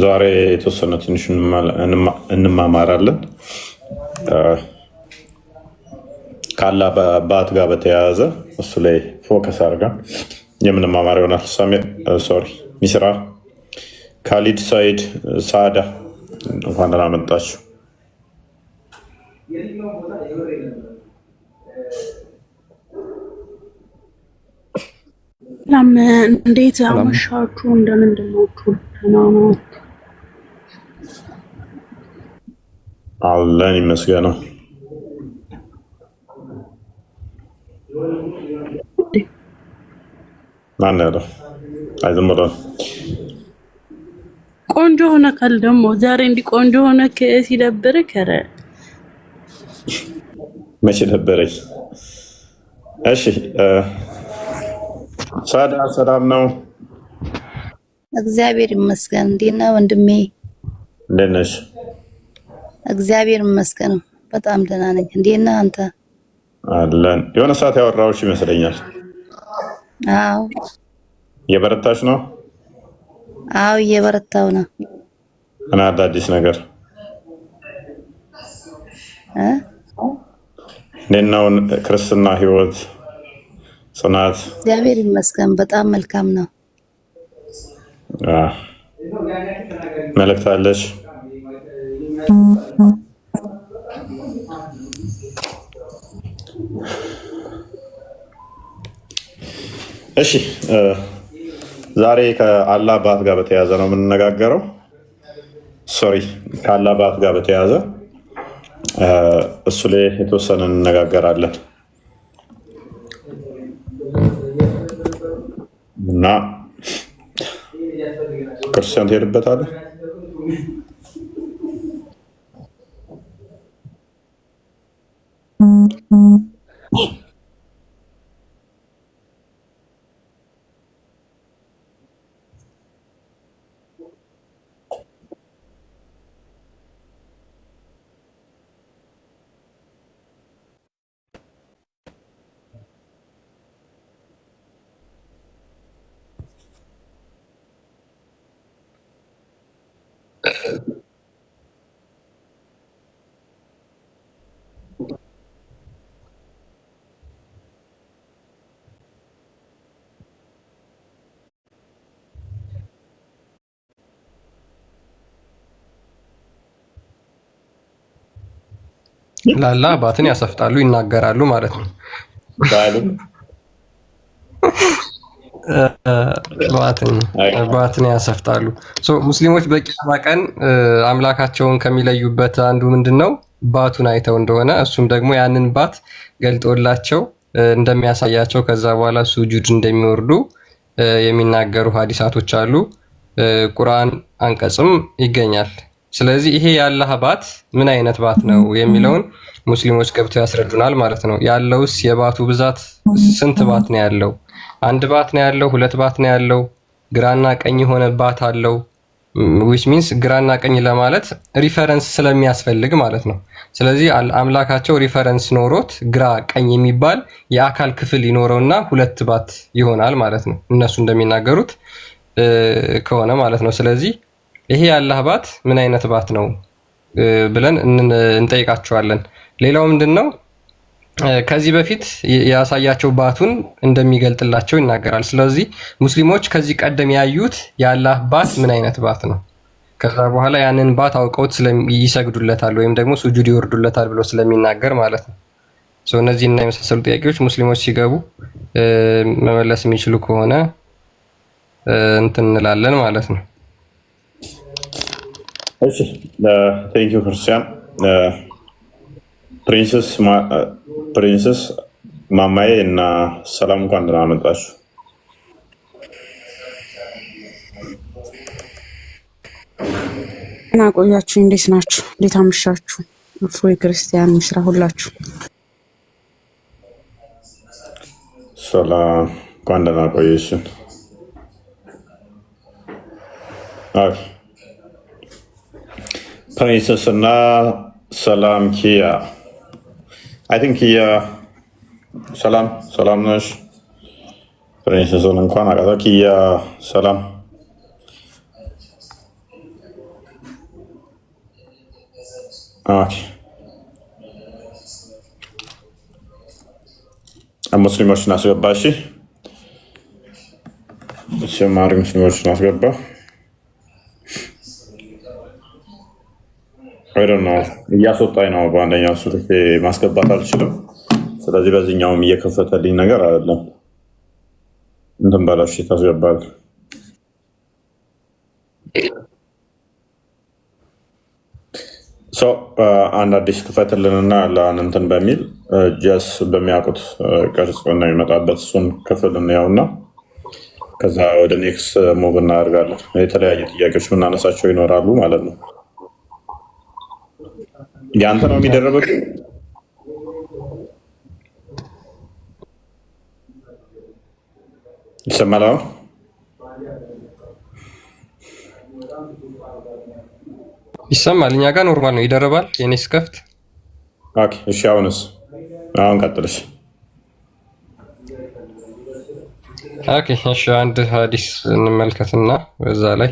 ዛሬ የተወሰነ ትንሽ እንማማራለን ካላ በአባት ጋር በተያያዘ እሱ ላይ ፎከስ አድርጋ የምንማማር ይሆናል። ሳሚር ሶሪ፣ ሚስራ፣ ካሊድ፣ ሳይድ፣ ሳዳ እንኳን ደህና መጣችሁ። እንዴት አመሻችሁ? እንደምንድን ናችሁ? አለን ይመስገነው። ማን ያለው? አይ ዝም ብሎ ቆንጆ ሆነ ካል ደግሞ ዛሬ እንዲህ ቆንጆ ሆነ ሲደብር ከረ መቼ ደበረኝ? እሺ ሳዳ ሰላም ነው? እግዚአብሔር ይመስገን። እንዴት ነህ ወንድሜ? እንዴት ነሽ? እግዚአብሔር ይመስገን በጣም ደህና ነኝ። እንዴት ነህ አንተ? አለን። የሆነ ሰዓት ያወራሁሽ ይመስለኛል። አዎ። እየበረታሽ ነው? አዎ እየበረታው ነው። እና አዲስ ነገር እንዴት ነው? ክርስትና ህይወት ጽናት? እግዚአብሔር ይመስገን በጣም መልካም ነው። መልእክት አለሽ? እሺ ዛሬ ከአላህ አባት ጋር በተያያዘ ነው የምንነጋገረው። ሶሪ ከአላህ አባት ጋር በተያያዘ እሱ ላይ የተወሰነ እንነጋገራለን እና ክርስቲያን ትሄድበታለህ? ላላ አባትን ያሰፍጣሉ ይናገራሉ ማለት ነው። ባትን ያሰፍጣሉ። ሙስሊሞች በቂያማ ቀን አምላካቸውን ከሚለዩበት አንዱ ምንድን ነው? ባቱን አይተው እንደሆነ እሱም ደግሞ ያንን ባት ገልጦላቸው እንደሚያሳያቸው ከዛ በኋላ ሱጁድ እንደሚወርዱ የሚናገሩ ሀዲሳቶች አሉ። ቁርአን አንቀጽም ይገኛል። ስለዚህ ይሄ የአላህ ባት ምን አይነት ባት ነው የሚለውን ሙስሊሞች ገብተው ያስረዱናል ማለት ነው። ያለውስ የባቱ ብዛት ስንት ባት ነው ያለው? አንድ ባት ነው ያለው? ሁለት ባት ነው ያለው? ግራና ቀኝ የሆነ ባት አለው? which means ግራና ቀኝ ለማለት ሪፈረንስ ስለሚያስፈልግ ማለት ነው። ስለዚህ አምላካቸው ሪፈረንስ ኖሮት ግራ ቀኝ የሚባል የአካል ክፍል ይኖረውና ሁለት ባት ይሆናል ማለት ነው፣ እነሱ እንደሚናገሩት ከሆነ ማለት ነው። ስለዚህ ይሄ የአላህ ባት ምን አይነት ባት ነው ብለን እንጠይቃቸዋለን። ሌላው ምንድነው? ከዚህ በፊት ያሳያቸው ባቱን እንደሚገልጥላቸው ይናገራል። ስለዚህ ሙስሊሞች ከዚህ ቀደም ያዩት የአላህ ባት ምን አይነት ባት ነው፣ ከዛ በኋላ ያንን ባት አውቀውት ይሰግዱለታል ወይም ደግሞ ሱጁድ ይወርዱለታል ብሎ ስለሚናገር ማለት ነው። እነዚህ እና የመሳሰሉ ጥያቄዎች ሙስሊሞች ሲገቡ መመለስ የሚችሉ ከሆነ እንትን እንላለን ማለት ነው። እሺ ቴንክ ዩ ክርስቲያን። ፕሪንስስ ማማዬ እና ሰላም እንኳን ደህና መጣችሁ። እና ቆያችሁ፣ እንዴት ናችሁ? እንዴት አመሻችሁ? እፎይ ክርስቲያን ምስራ ሁላችሁ ሰላም እንኳን ደህና ቆየሽን። ፕሪንስስ እና ሰላም ኪያ አይ ቲንክ ኪያ ሰላም ነሽ? ፕሪንስስን እንኳን አቃታ። ኪያ ሰላም ኦኬ ሙስሊሞችን አስገባ። እሺ ተጨማሪ ሙስሊሞችን አስገባ። እያስወጣኝ ነው። በአንደኛው ስልክ ማስገባት አልችልም። ስለዚህ በዚህኛውም እየከፈተልኝ ነገር አይደለም። እንትን በላሽ ታስገባል። አንድ አዲስ ክፈትልንና ያለን እንትን በሚል ጀስ በሚያውቁት ቅርጽ ነው የሚመጣበት። እሱን ክፍል እናየውና ከዛ ወደ ኔክስት ሙቭ እናደርጋለን። የተለያዩ ጥያቄዎች የምናነሳቸው ይኖራሉ ማለት ነው። ያንተ ነው የሚደረበው። ይሰማል? ይሰማል። እኛ ጋር ኖርማል ነው፣ ይደረባል። የኔ ስከፍት ኦኬ። እሺ አሁንስ? አሁን ቀጥልሽ። ኦኬ እሺ። አንድ ሀዲስ እንመልከትና በዛ ላይ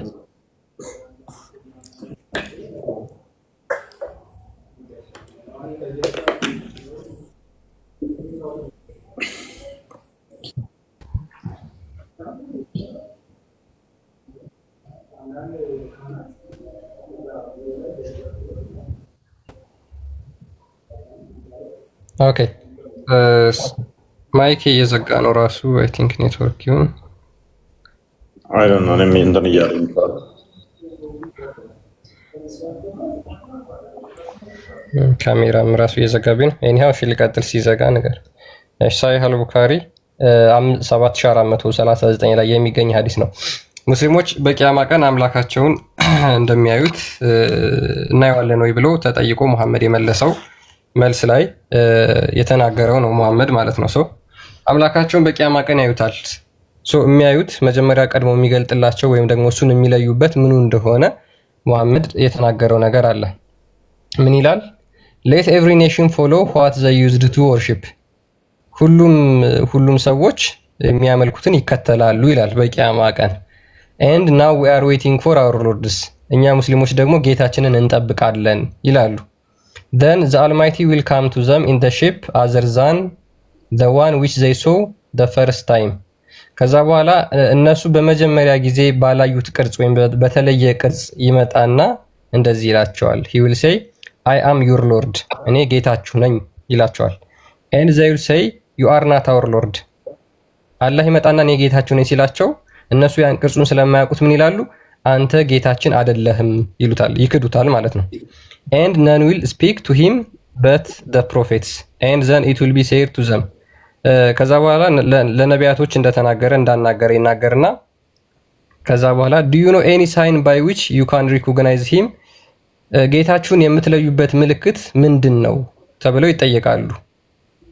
ኦኬ ማይክ እየዘጋ ነው ራሱ። አይ ቲንክ ኔትወርክ ይሁን አይ ዶንት ኖ። እኔ እንትን እያለኝ ካሜራም ራሱ እየዘጋብኝ ነው። ኤኒሃው እሺ ልቀጥል። ሲዘጋ ነገር ሳሂህ አል-ቡኻሪ 7439 ላይ የሚገኝ ሀዲስ ነው። ሙስሊሞች በቂያማ ቀን አምላካቸውን እንደሚያዩት እናየዋለን ወይ ብሎ ተጠይቆ መሐመድ የመለሰው መልስ ላይ የተናገረው ነው። መሐመድ ማለት ነው። አምላካቸውን በቂያማ ቀን ያዩታል። የሚያዩት መጀመሪያ ቀድሞ የሚገልጥላቸው ወይም ደግሞ እሱን የሚለዩበት ምኑ እንደሆነ መሐመድ የተናገረው ነገር አለ። ምን ይላል? ሌት ኤቭሪ ኔሽን ፎሎ ዋት ዘይ ዩዝድ ቱ ወርሺፕ፣ ሁሉም ሰዎች የሚያመልኩትን ይከተላሉ ይላል በቂያማ ቀን። ኤንድ ናው ዊ አር ዌይቲንግ ፎር አወር ሎርድስ፣ እኛ ሙስሊሞች ደግሞ ጌታችንን እንጠብቃለን ይላሉ። then the almighty will come to them in the ship other than the one which they saw the first time። ከዛ በኋላ እነሱ በመጀመሪያ ጊዜ ባላዩት ቅርጽ ወይም በተለየ ቅርጽ ይመጣና እንደዚህ ይላቸዋል። he will say I am your lord፣ እኔ ጌታችሁ ነኝ ይላቸዋል። and they will say you are not our lord፣ አላህ ይመጣና እኔ ጌታችሁ ነኝ ሲላቸው እነሱ ያን ቅርጹን ስለማያውቁት ምን ይላሉ? አንተ ጌታችን አይደለህም ይሉታል፣ ይክዱታል ማለት ነው። and none will speak to him but the prophets and then it will be said to them። ከዛ በኋላ ለነቢያቶች እንደተናገረ እንዳናገረ ይናገርና ከዛ በኋላ do you know any sign by which you can recognize him፣ ጌታችሁን የምትለዩበት ምልክት ምንድን ነው ተብለው ይጠየቃሉ።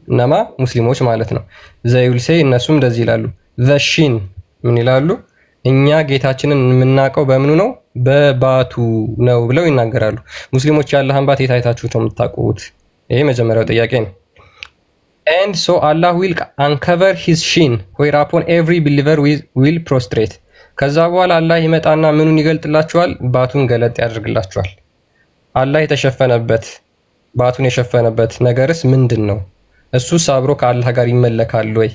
እነማ ሙስሊሞች ማለት ነው። they will say እነሱም እንደዚህ ይላሉ the shin፣ ምን ይላሉ? እኛ ጌታችንን የምናውቀው በምኑ ነው? በባቱ ነው ብለው ይናገራሉ። ሙስሊሞች የአላህን ባት የታይታችሁት ነው የምታውቁት? ይሄ መጀመሪያው ጥያቄ ነው። and so Allah will uncover his shin whereupon every believer will prostrate። ከዛ በኋላ አላህ ይመጣና ምኑን ይገልጥላችኋል? ባቱን ገለጥ ያደርግላችኋል። አላህ የተሸፈነበት ባቱን የሸፈነበት ነገርስ ምንድን ነው? እሱስ አብሮ ከአላህ ጋር ይመለካል ወይ?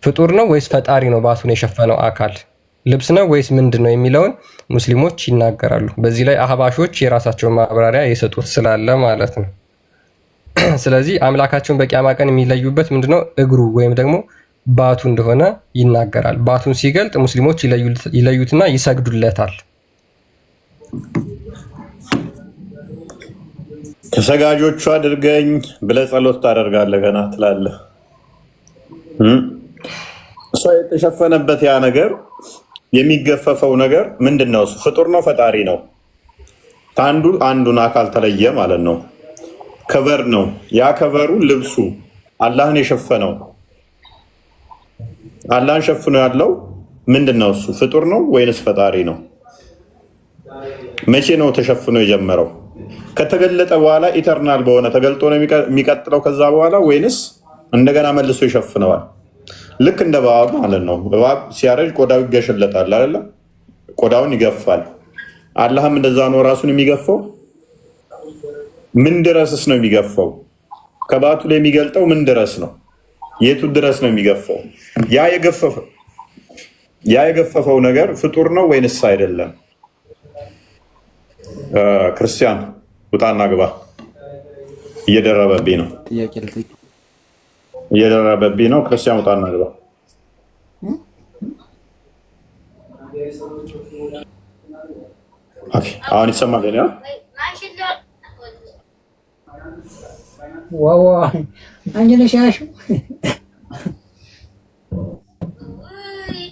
ፍጡር ነው ወይስ ፈጣሪ ነው? ባቱን የሸፈነው አካል ልብስ ነው ወይስ ምንድን ነው የሚለውን ሙስሊሞች ይናገራሉ። በዚህ ላይ አህባሾች የራሳቸውን ማብራሪያ የሰጡት ስላለ ማለት ነው። ስለዚህ አምላካቸውን በቂያማ ቀን የሚለዩበት ምንድነው? እግሩ ወይም ደግሞ ባቱ እንደሆነ ይናገራል። ባቱን ሲገልጥ ሙስሊሞች ይለዩትና ይሰግዱለታል። ከሰጋጆቹ አድርገኝ ብለህ ጸሎት ታደርጋለህ ገና ትላለህ። እሷ የተሸፈነበት ያ ነገር የሚገፈፈው ነገር ምንድን ነው? እሱ ፍጡር ነው ፈጣሪ ነው? ከአንዱ አንዱን አካል ተለየ ማለት ነው። ከቨር ነው። ያ ከቨሩ ልብሱ አላህን የሸፈነው አላህን ሸፍኖ ያለው ምንድን ነው? እሱ ፍጡር ነው ወይንስ ፈጣሪ ነው? መቼ ነው ተሸፍኖ የጀመረው? ከተገለጠ በኋላ ኢተርናል በሆነ ተገልጦ ነው የሚቀጥለው ከዛ በኋላ ወይንስ እንደገና መልሶ ይሸፍነዋል? ልክ እንደ እባብ ማለት ነው። እባብ ሲያረጅ ቆዳው ይገሽለታል አይደለ? ቆዳውን ይገፋል። አላህም እንደዛ ነው ራሱን የሚገፋው። ምን ድረስስ ነው የሚገፋው? ከባቱ ላይ የሚገልጠው ምን ድረስ ነው? የቱ ድረስ ነው የሚገፋው? ያ የገፈፈው ነገር ፍጡር ነው ወይንስ አይደለም? ክርስቲያን ውጣና ግባ። እየደረበብኝ ነው። ክርስቲያን ውጣና ግባ። አሁን ይሰማል?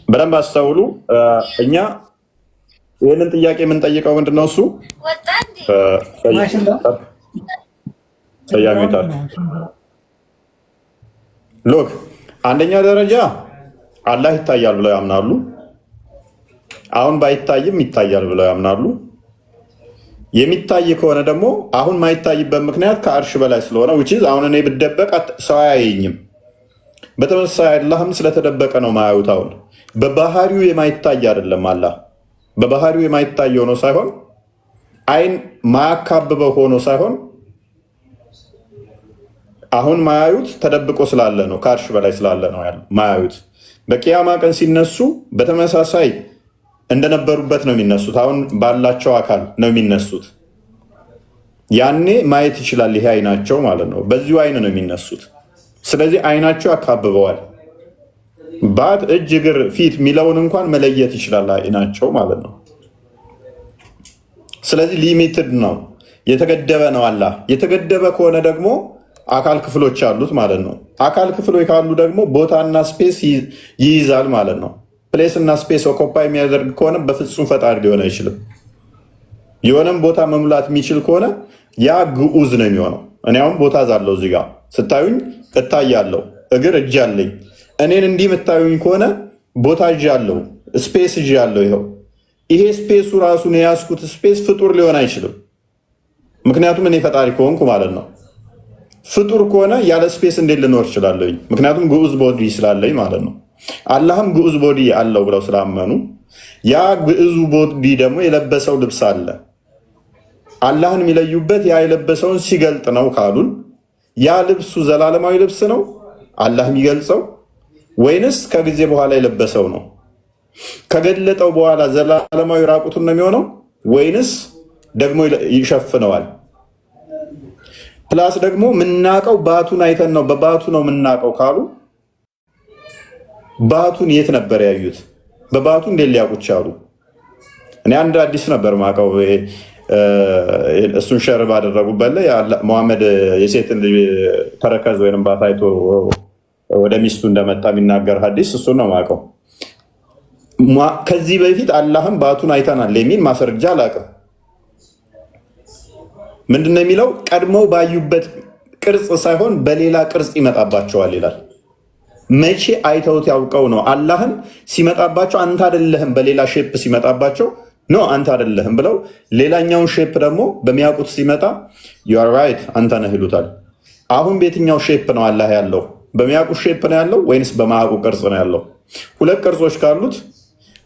በደንብ አስተውሉ። እኛ ይህንን ጥያቄ የምንጠይቀው ምንድነው? እሱ ሰያሚታል ሎክ አንደኛ ደረጃ አላህ ይታያል ብለው ያምናሉ። አሁን ባይታይም ይታያል ብለው ያምናሉ። የሚታይ ከሆነ ደግሞ አሁን ማይታይበት ምክንያት ከአርሽ በላይ ስለሆነ አሁን እኔ ብደበቅ ሰው አያየኝም። በተመሳሳይ አላህም ስለተደበቀ ነው ማያዩት። አሁን በባህሪው የማይታይ አይደለም። አላህ በባህሪው የማይታይ ሆኖ ሳይሆን አይን ማያካብበው ሆኖ ሳይሆን አሁን ማያዩት ተደብቆ ስላለ ነው፣ ከአርሽ በላይ ስላለ ነው ማያዩት። በቂያማ ቀን ሲነሱ በተመሳሳይ እንደነበሩበት ነው የሚነሱት። አሁን ባላቸው አካል ነው የሚነሱት። ያኔ ማየት ይችላል ይሄ አይናቸው ማለት ነው። በዚሁ አይን ነው የሚነሱት። ስለዚህ አይናቸው ያካብበዋል። ባት፣ እጅ፣ እግር፣ ፊት የሚለውን እንኳን መለየት ይችላል አይናቸው ማለት ነው። ስለዚህ ሊሚትድ ነው፣ የተገደበ ነው። አላህ የተገደበ ከሆነ ደግሞ አካል ክፍሎች አሉት ማለት ነው። አካል ክፍሎች ካሉ ደግሞ ቦታና ስፔስ ይይዛል ማለት ነው። ፕሌስ እና ስፔስ ኦኮፓ የሚያደርግ ከሆነ በፍጹም ፈጣሪ ሊሆን አይችልም። የሆነም ቦታ መሙላት የሚችል ከሆነ ያ ግዑዝ ነው የሚሆነው። እኔ አሁን ቦታ ዛለው እዚህ ጋር ስታዩኝ እታያለሁ፣ እግር እጅ አለኝ። እኔን እንዲህ የምታዩኝ ከሆነ ቦታ እጅ አለው፣ ስፔስ እጅ አለው። ይኸው ይሄ ስፔሱ ራሱን የያዝኩት ስፔስ ፍጡር ሊሆን አይችልም። ምክንያቱም እኔ ፈጣሪ ከሆንኩ ማለት ነው። ፍጡር ከሆነ ያለ ስፔስ እንዴት ልኖር እችላለሁኝ? ምክንያቱም ግዑዝ ቦዲ ስላለኝ ማለት ነው። አላህም ግዑዝ ቦዲ አለው ብለው ስላመኑ ያ ግዑዝ ቦዲ ደግሞ የለበሰው ልብስ አለ። አላህን የሚለዩበት ያ የለበሰውን ሲገልጥ ነው ካሉን ያ ልብሱ ዘላለማዊ ልብስ ነው አላህ የሚገልጸው ወይንስ ከጊዜ በኋላ የለበሰው ነው? ከገለጠው በኋላ ዘላለማዊ ራቁቱን ነው የሚሆነው ወይንስ ደግሞ ይሸፍነዋል? ፕላስ ደግሞ ምናቀው ባቱን አይተን ነው፣ በባቱ ነው ምናቀው ካሉ ባቱን የት ነበር ያዩት? በባቱ እንዴት ሊያውቁ ቻሉ? እኔ አንድ አዲስ ነበር ማቀው እሱን ሸር ባደረጉበት ላይ መሐመድ የሴትን ተረከዝ ወይም ባት አይቶ ወደ ሚስቱ እንደመጣ የሚናገር ሀዲስ እሱን ነው ማቀው። ከዚህ በፊት አላህም ባቱን አይተናል የሚል ማስረጃ አላውቅም። ምንድነው የሚለው? ቀድመው ባዩበት ቅርጽ ሳይሆን በሌላ ቅርጽ ይመጣባቸዋል ይላል። መቼ አይተውት ያውቀው ነው? አላህን ሲመጣባቸው አንተ አይደለህም፣ በሌላ ሼፕ ሲመጣባቸው ኖ አንተ አይደለህም ብለው ሌላኛውን ሼፕ ደግሞ በሚያውቁት ሲመጣ ዩ አር ራይት አንተ ነህ ይሉታል። አሁን በየትኛው ሼፕ ነው አላህ ያለው? በሚያውቁት ሼፕ ነው ያለው ወይንስ በማያውቁት ቅርጽ ነው ያለው? ሁለት ቅርጾች ካሉት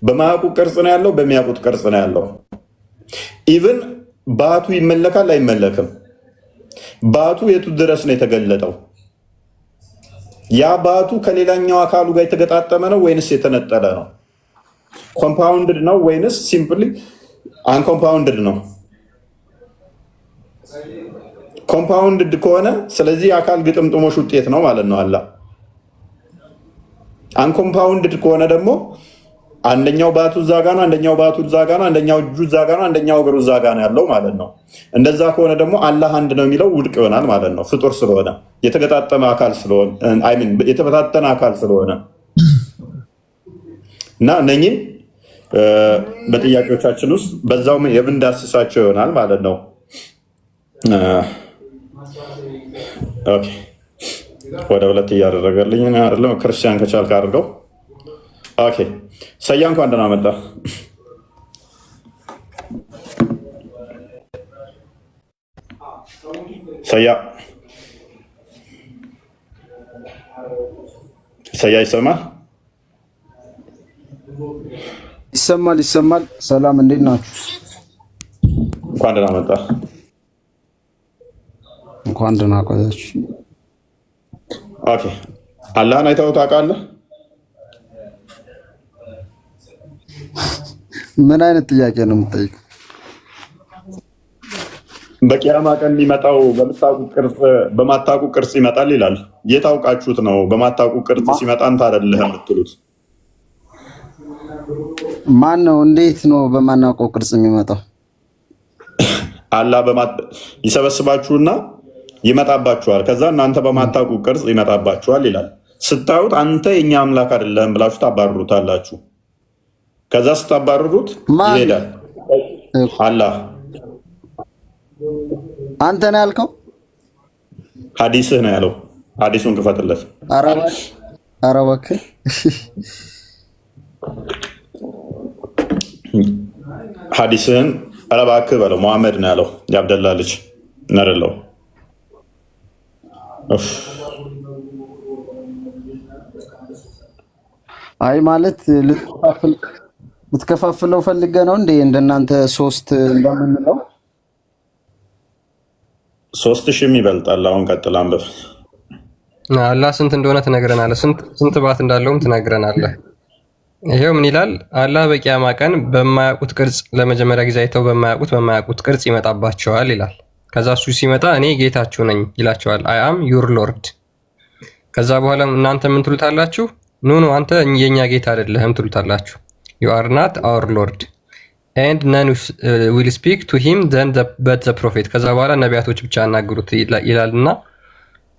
በማያውቁት ቅርጽ ነው ያለው፣ በሚያውቁት ቅርጽ ነው ያለው። ኢቭን ባቱ ይመለካል አይመለክም? ባቱ የቱ ድረስ ነው የተገለጠው? ያ ባቱ ከሌላኛው አካሉ ጋር የተገጣጠመ ነው ወይንስ የተነጠለ ነው? ኮምፓውንድድ ነው ወይንስ ሲምፕሊ አንኮምፓውንድድ ነው? ኮምፓውንድድ ከሆነ ስለዚህ የአካል ግጥምጥሞሽ ውጤት ነው ማለት ነው አላህ። አንኮምፓውንድድ ከሆነ ደግሞ አንደኛው ባቱ እዛ ጋ ነው፣ አንደኛው ባቱ እዛ ጋ ነው፣ አንደኛው እጁ እዛ ጋ ነው፣ አንደኛው እግሩ እዛ ጋ ነው ያለው ማለት ነው። እንደዛ ከሆነ ደግሞ አላህ አንድ ነው የሚለው ውድቅ ይሆናል ማለት ነው። ፍጡር ስለሆነ የተገጣጠመ አካል ስለሆነ የተበታተነ አካል ስለሆነ እና እነኝን በጥያቄዎቻችን ውስጥ በዛው የምንዳስሳቸው ይሆናል ማለት ነው። ኦኬ ወደ ሁለት እያደረገልኝ አይደለም። ክርስቲያን ከቻልክ አድርገው። ኦኬ ሰያ እንኳን ደህና መጣ። ሰያ ይሰማል? ይሰማል። ሰላም እንዴት ናችሁ? እንኳን ደህና መጣ። እንኳን ደህና ቆያችሁ። ኦኬ አላህን አይተኸው ታውቃለህ? ምን አይነት ጥያቄ ነው የምትጠይቀው? በቂያማ ቀን የሚመጣው በማታውቁ ቅርጽ ይመጣል ይላል። የታውቃችሁት ነው? በማታውቁ ቅርጽ ሲመጣ አንተ አይደለህ የምትሉት? ማን ነው? እንዴት ነው በማናውቀው ቅርጽ የሚመጣው? አላህ ይሰበስባችሁና ይመጣባችኋል። ከዛ እናንተ በማታውቁ ቅርጽ ይመጣባችኋል ይላል። ስታዩት አንተ የኛ አምላክ አይደለህም ብላችሁ ታባርሩታላችሁ። ከዛ ስታባርሩት ይሄዳል። አላህ አንተ ነው ያልከው? ሐዲስህ ነው ያለው። ሐዲሱን ክፈትለት። ኧረ እባክህ ሐዲስህን ኧረ እባክህ በለው። መሐመድ ነው ያለው። የአብደላ ልጅ ነርለው። አይ ማለት ልትከፋፍለው ፈልገ ነው እንዴ? እንደናንተ ሶስት እንደምንለው 3000 ይበልጣል። አሁን ቀጥል አንብብ። አላህ ስንት እንደሆነ ትነግረናለህ። ስንት ባት እንዳለውም ትነግረናለህ። ይሄው ምን ይላል? አላህ በቂያማ ቀን በማያውቁት ቅርጽ ለመጀመሪያ ጊዜ አይተው በማያውቁት ቅርጽ ይመጣባቸዋል ይላል። ከዛ እሱ ሲመጣ እኔ ጌታችሁ ነኝ ይላቸዋል። አይ አም ዩር ሎርድ። ከዛ በኋላ እናንተ ምን ትሉታላችሁ? ኖ አንተ የኛ ጌታ አይደለህም ትሉታላችሁ። ዩ አር ናት አወር ሎርድ ኤንድ ነን ዊል ስፒክ ቱ ሂም ዘን በት ዘ ፕሮፌት። ከዛ በኋላ ነቢያቶች ብቻ ያናግሩት ይላልና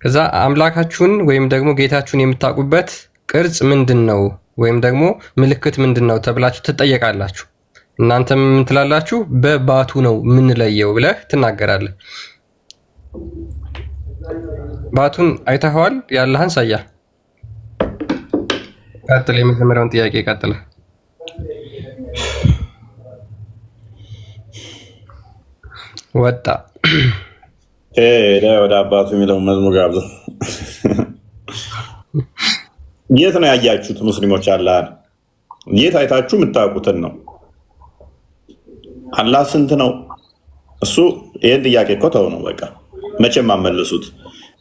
ከዛ አምላካችሁን ወይም ደግሞ ጌታችሁን የምታውቁበት ቅርጽ ምንድን ነው ወይም ደግሞ ምልክት ምንድን ነው ተብላችሁ ትጠየቃላችሁ። እናንተም ምን ትላላችሁ? በባቱ ነው የምንለየው ብለህ ትናገራለህ። ባቱን አይተኸዋል? ያለህን ሳያ ቀጥል። የመጀመሪያውን ጥያቄ ቀጥል። ወጣ ወደ አባቱ የሚለው መዝሙር ጋብዘው። የት ነው ያያችሁት ሙስሊሞች? አላህን የት አይታችሁ የምታውቁትን ነው? አላህ ስንት ነው? እሱ ይህን ጥያቄ እኮ ተው ነው በቃ መቼም አመልሱት።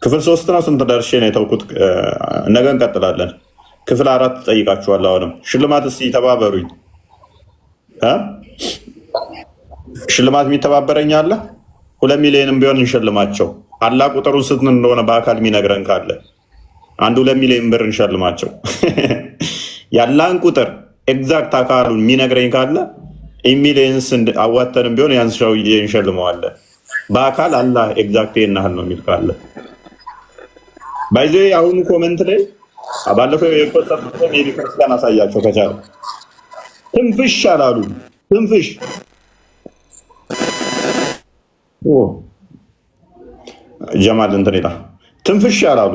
ክፍል 3 ነው። ስንት ደርሼ ነው የተውኩት? ነገ እንቀጥላለን። ክፍል 4 ጠይቃችኋለሁ። አሁንም ሽልማት እስኪ ተባበሩኝ። ሽልማት የሚተባበረኝ አለ? 2 ሚሊዮንም ቢሆን እንሸልማቸው። አላህ ቁጥሩን ስንት እንደሆነ በአካል የሚነግረን ካለ 2 ሚሊዮን ብር እንሸልማቸው። ያላን ቁጥር ኤግዛክት አካሉን የሚነግረኝ ካለ ሚሊየንስ አዋተንም ቢሆን ያን ሰው እንሸልመዋለን። በአካል አላህ ኤግዛክት ይናህል ነው የሚል ካለ ባይዘ አሁኑ ኮመንት ላይ ባለፈው የፖስተር የቤተክርስቲያን አሳያቸው ከቻለ ትንፍሽ አላሉ። ትንፍሽ ጀማል እንትን ይላል። ትንፍሽ አላሉ።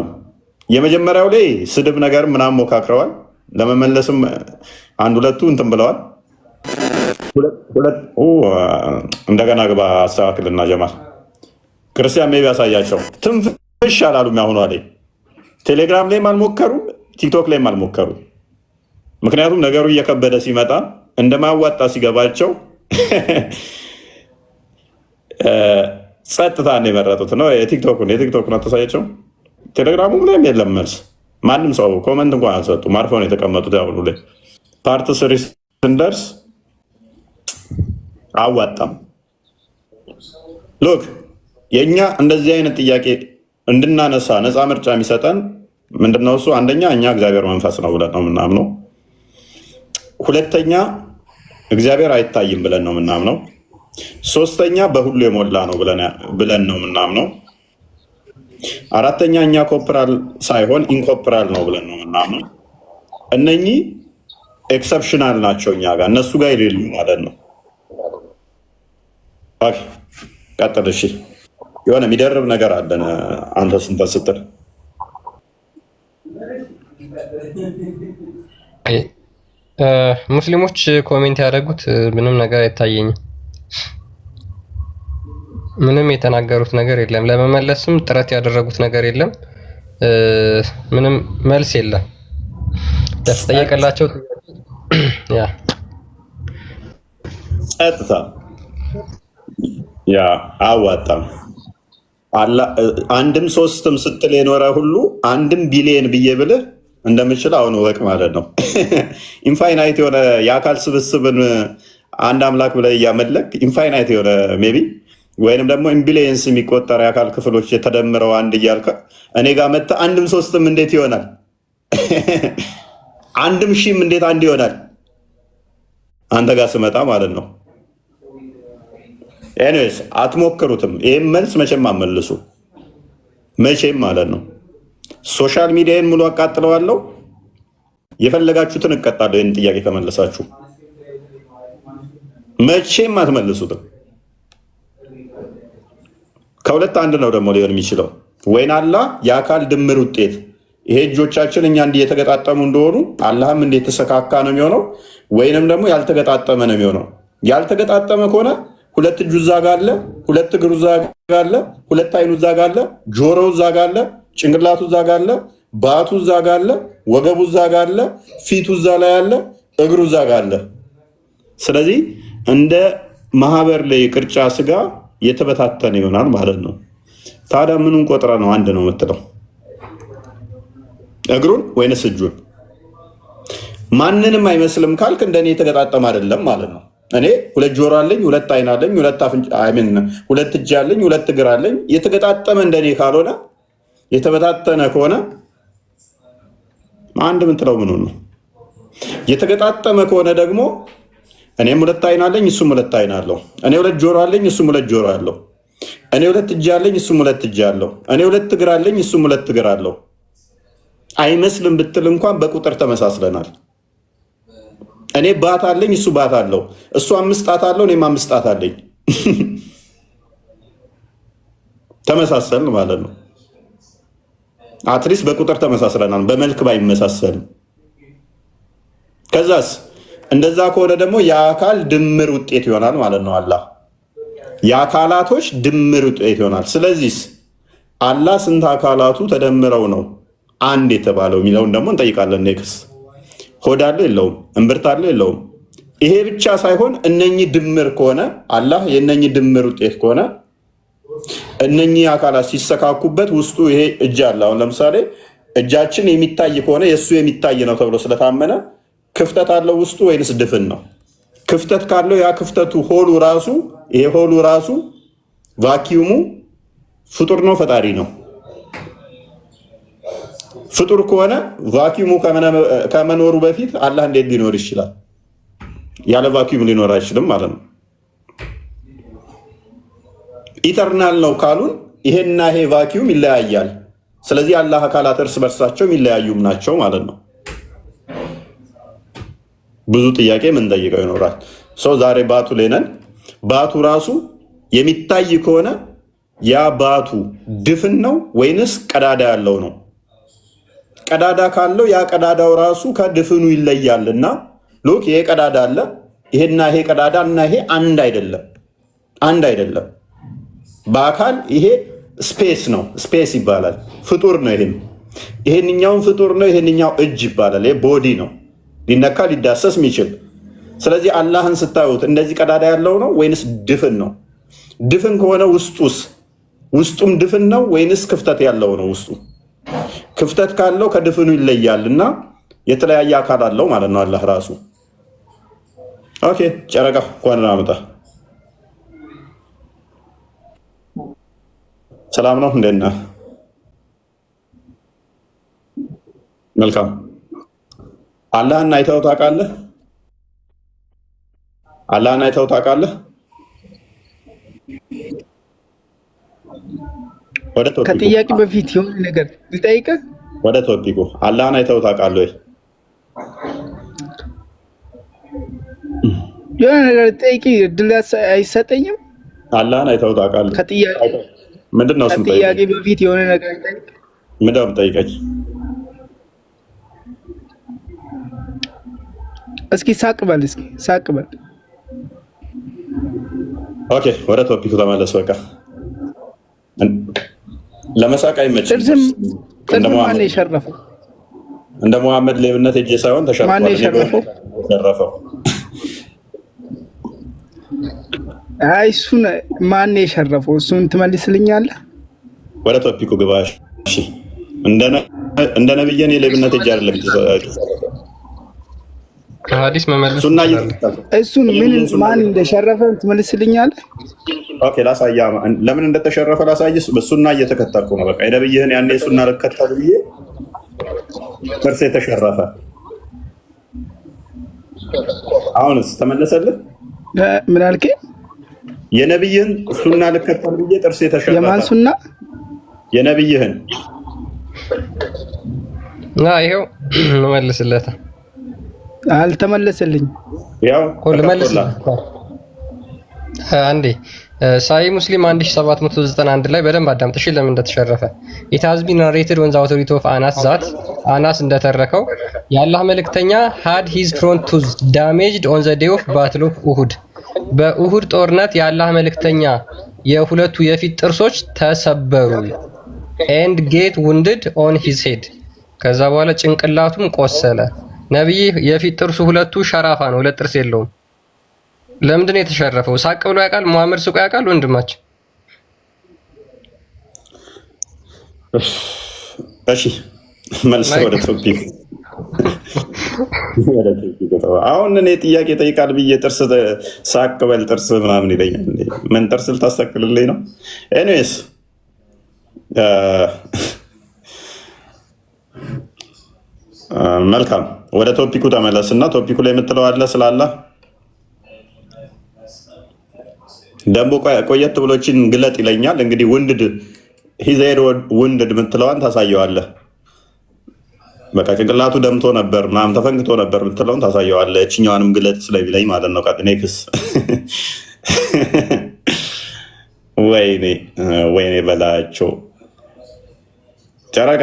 የመጀመሪያው ላይ ስድብ ነገር ምናምን ሞካክረዋል። ለመመለስም 1-2 እንትን ብለዋል። እንደገና ግባ አስተካክልና ጀማል ክርስቲያን ሜቢ ያሳያቸው። ትንፍሽ አላሉም። ያሁኗ ላይ ቴሌግራም ላይም አልሞከሩም፣ ቲክቶክ ላይም አልሞከሩም። ምክንያቱም ነገሩ እየከበደ ሲመጣ እንደማያዋጣ ሲገባቸው ጸጥታ ነው የመረጡት። ነው የቲክቶክ ነው ተሳያቸው። ቴሌግራሙም ላይም የለም መልስ። ማንም ሰው ኮመንት እንኳን አልሰጡም። አርፈው ነው የተቀመጡት። ያሁኑ ላይ ፓርት 3 ስንደርስ አዋጣም። ሎክ የእኛ እንደዚህ አይነት ጥያቄ እንድናነሳ ነፃ ምርጫ የሚሰጠን ምንድነው? እሱ አንደኛ እኛ እግዚአብሔር መንፈስ ነው ብለን ነው የምናምነው። ሁለተኛ እግዚአብሔር አይታይም ብለን ነው የምናምነው። ሶስተኛ በሁሉ የሞላ ነው ብለን ነው የምናምነው። አራተኛ እኛ ኮፕራል ሳይሆን ኢንኮፕራል ነው ብለን ነው የምናምነው። እነኚህ ኤክሰፕሽናል ናቸው እኛ ጋር፣ እነሱ ጋር የሌሉ ማለት ነው። ቀጥል። እሺ የሆነ የሚደርብ ነገር አለን። አንተ ስንት ስትል ሙስሊሞች ኮሜንት ያደረጉት ምንም ነገር አይታየኝም። ምንም የተናገሩት ነገር የለም። ለመመለስም ጥረት ያደረጉት ነገር የለም። ምንም መልስ የለም። ያስጠየቀላቸው ያ ጸጥታ ያ አዋጣም አንድም ሶስትም ስትል የኖረ ሁሉ አንድም ቢሊየን ብዬ ብልህ እንደምችል አሁን ወቅ ማለት ነው። ኢንፋይናይት የሆነ የአካል ስብስብን አንድ አምላክ ብለህ እያመለክ ኢንፋይናይት የሆነ ሜይ ቢ ወይንም ደግሞ ኢምቢሊየንስ የሚቆጠር የአካል ክፍሎች የተደምረው አንድ እያልከ እኔ ጋር መጥተህ አንድም ሶስትም እንዴት ይሆናል? አንድም ሺህም እንዴት አንድ ይሆናል? አንተ ጋር ስመጣ ማለት ነው። ኤኒዌይስ አትሞክሩትም። ይህም መልስ መቼም አመልሱ መቼም ማለት ነው። ሶሻል ሚዲያን ሙሉ አቃጥለዋለሁ። የፈለጋችሁትን እቀጣለሁ። ይህን ጥያቄ ከመለሳችሁ መቼም አትመልሱትም። ከሁለት አንድ ነው ደግሞ ሊሆን የሚችለው ወይን አላህ የአካል ድምር ውጤት ይሄ እጆቻችን እኛ እንዲህ የተገጣጠሙ እንደሆኑ አላህም እንዴት ተሰካካ ነው የሚሆነው፣ ወይንም ደግሞ ያልተገጣጠመ ነው የሚሆነው። ያልተገጣጠመ ከሆነ ሁለት እጁ እዛ ጋ አለ፣ ሁለት እግሩ እዛ ጋ አለ፣ ሁለት አይኑ እዛ ጋ አለ፣ ጆሮው እዛ ጋ አለ፣ ጭንቅላቱ እዛ ጋ አለ፣ ባቱ እዛ ጋ አለ፣ ወገቡ እዛ ጋ አለ፣ ፊቱ እዛ ላይ አለ፣ እግሩ እዛ ጋ አለ። ስለዚህ እንደ ማህበር ላይ ቅርጫ ስጋ የተበታተነ ይሆናል ማለት ነው። ታዲያ ምኑን ቆጥረ ነው አንድ ነው የምትለው? እግሩን ወይንስ እጁን? ማንንም አይመስልም ካልክ እንደኔ የተገጣጠመ አይደለም ማለት ነው። እኔ ሁለት ጆሮ አለኝ፣ ሁለት አይን አለኝ፣ ሁለት አፍንጫ ሁለት እጅ አለኝ፣ ሁለት እግር አለኝ። የተገጣጠመ እንደኔ ካልሆነ የተበታተነ ከሆነ አንድ ምትለው ምኑን ነው? የተገጣጠመ ከሆነ ደግሞ እኔም ሁለት አይን አለኝ፣ እሱም ሁለት አይን አለው። እኔ ሁለት ጆሮ አለኝ፣ እሱም ሁለት ጆሮ አለው። እኔ ሁለት እጅ አለኝ፣ እሱም ሁለት እጅ አለው። እኔ ሁለት እግር አለኝ፣ እሱም ሁለት እግር አለው። አይመስልም ብትል እንኳን በቁጥር ተመሳስለናል። እኔ ባት አለኝ፣ እሱ ባት አለው። እሱ 5 ጣት አለው፣ እኔም 5 ጣት አለኝ። ተመሳሰልን ማለት ነው። አትሊስት በቁጥር ተመሳስለናል፣ በመልክ ባይመሳሰልም። ከዛስ እንደዛ ከሆነ ደግሞ የአካል ድምር ውጤት ይሆናል ማለት ነው። አላህ የአካላቶች ድምር ውጤት ይሆናል። ስለዚህ አላህ ስንት አካላቱ ተደምረው ነው አንድ የተባለው የሚለውን ደግሞ እንጠይቃለን። ኔክስ ሆድ አለ የለውም? እምብርት አለ የለውም? ይሄ ብቻ ሳይሆን እነኚህ ድምር ከሆነ አላህ የእነኚህ ድምር ውጤት ከሆነ እነኚህ አካላት ሲሰካኩበት ውስጡ ይሄ እጅ አለ። አሁን ለምሳሌ እጃችን የሚታይ ከሆነ የእሱ የሚታይ ነው ተብሎ ስለታመነ ክፍተት አለው ውስጡ ወይንስ ድፍን ነው? ክፍተት ካለው ያ ክፍተቱ ሆሉ ራሱ ይሄ ሆሉ ራሱ ቫኪዩሙ ፍጡር ነው ፈጣሪ ነው? ፍጡር ከሆነ ቫኪዩሙ ከመኖሩ በፊት አላህ እንዴት ሊኖር ይችላል? ያለ ቫኪዩም ሊኖር አይችልም ማለት ነው። ኢተርናል ነው ካሉን ይሄና ይሄ ቫኪዩም ይለያያል። ስለዚህ አላህ አካላት እርስ በርሳቸው የሚለያዩም ናቸው ማለት ነው። ብዙ ጥያቄ የምንጠይቀው ይኖራል። ሰው ዛሬ ባቱ ላይ ነን። ባቱ ራሱ የሚታይ ከሆነ ያ ባቱ ድፍን ነው ወይንስ ቀዳዳ ያለው ነው? ቀዳዳ ካለው ያ ቀዳዳው ራሱ ከድፍኑ ይለያልና ሉክ ይሄ ቀዳዳ አለ፣ ይሄና ይሄ ቀዳዳ እና ይሄ አንድ አይደለም፣ አንድ አይደለም። በአካል ይሄ ስፔስ ነው፣ ስፔስ ይባላል። ፍጡር ነው። ይሄንኛውን ፍጡር ነው፣ ይሄንኛው እጅ ይባላል። ይሄ ቦዲ ነው፣ ሊነካ ሊዳሰስ የሚችል። ስለዚህ አላህን ስታዩት እንደዚህ ቀዳዳ ያለው ነው ወይንስ ድፍን ነው? ድፍን ከሆነ ውስጡም ድፍን ነው ወይንስ ክፍተት ያለው ነው? ውስጡ ክፍተት ካለው ከድፍኑ ይለያል እና የተለያየ አካል አለው ማለት ነው አላህ ራሱ። ኦኬ ጨረቃ እንኳን አመጣ። ሰላም ነው፣ እንዴት ነህ? መልካም። አላህን አይተኸው ታውቃለህ? አላህን አይተኸው ታውቃለህ? ከጥያቄ በፊት የሆነ ነገር ልጠይቅህ። ወደ ቶፒኩ አላህን አይተኸው ታውቃለህ ወይ? የሆነ ነገር ልጠይቅህ እድል አይሰጠኝም? አላህን አይተኸው ታውቃለህ? ምንድን ነው እሱን ጠይቀኝ። ከጥያቄ በፊት የሆነ ነገር ልጠይቅህ። ምንድን ነው የምጠይቀኝ? እስኪ ሳቅ በል፣ እስኪ ሳቅ በል። ኦኬ ወደ ቶፒኩ ተመለስ። በቃ ለመሳቅ አይመችም። ጥርስም ማን የሸረፈው? እንደ መሐመድ ሌብነት እጄ ሳይሆን ተሸርፏል። ማን የሸረፈው? አይ እሱን ማን የሸረፈው? እሱን ትመልስልኛለህ? ወደ ቶፒኩ ግባ። እሺ እንደ ነብይ እኔ ሌብነት እጅ አይደለም ከሐዲስ መመለስ ሱና እሱን ምን ማን እንደሸረፈ ትመልስልኛለህ? ኦኬ ላሳያ ለምን እንደተሸረፈ ላሳይስ። በሱና እየተከተልኩ ነው። በቃ የነብይህን ያኔ ሱና ልከተል ብዬ ጥርሴ ተሸረፈ። አሁንስ ተመለሰልህ? ምን አልከኝ? የነብይህን ሱና ልከተል ብዬ ጥርሴ ተሸረፈ። የማን ሱና? የነብይህን ይኸው መልስለታ። አልተመለሰልኝ። ያው አንዴ ሳይ ሙስሊም 1791 ላይ በደንብ አዳምጥሽ ለምን እንደተሸረፈ it has been narrated on the authority of Anas that አናስ እንደተረከው የአላህ መልእክተኛ had his front tooth damaged on the day of battle of Uhud በኡሁድ ጦርነት የአላህ መልእክተኛ የሁለቱ የፊት ጥርሶች ተሰበሩ and get wounded on his head ከዛ በኋላ ጭንቅላቱም ቆሰለ። ነብይ የፊት ጥርሱ ሁለቱ ሸራፋ ነው፣ ሁለት ጥርስ የለውም። ለምንድን ነው የተሸረፈው? ሳቅ ብሎ ያውቃል? ሙሐመድ ሱቅ ያውቃል? ወንድማችን እሺ መልስ ወደ ቶፒክ አሁን እኔ ጥያቄ ጠይቃል ብዬ ጥርስ ሳቅ በል ጥርስ ምናምን ይለኛል። ምን ጥርስ ልታስተክልልኝ ነው? ኤኒዌይስ መልካም ወደ ቶፒኩ ተመለስ እና ቶፒኩ ላይ የምትለው አለ ስላለ ደንቦ ቆየት ብሎችን ግለጥ ይለኛል። እንግዲህ ውንድድ ሂዘር ውንድድ የምትለዋን ታሳየዋለህ። በቃ ጭንቅላቱ ደምቶ ነበር ምናምን ተፈንክቶ ነበር የምትለውን ታሳየዋለህ። እችኛዋንም ግለጥ ስለሚለኝ ማለት ነው። ኔክስ ወይኔ በላቸው ጨረቃ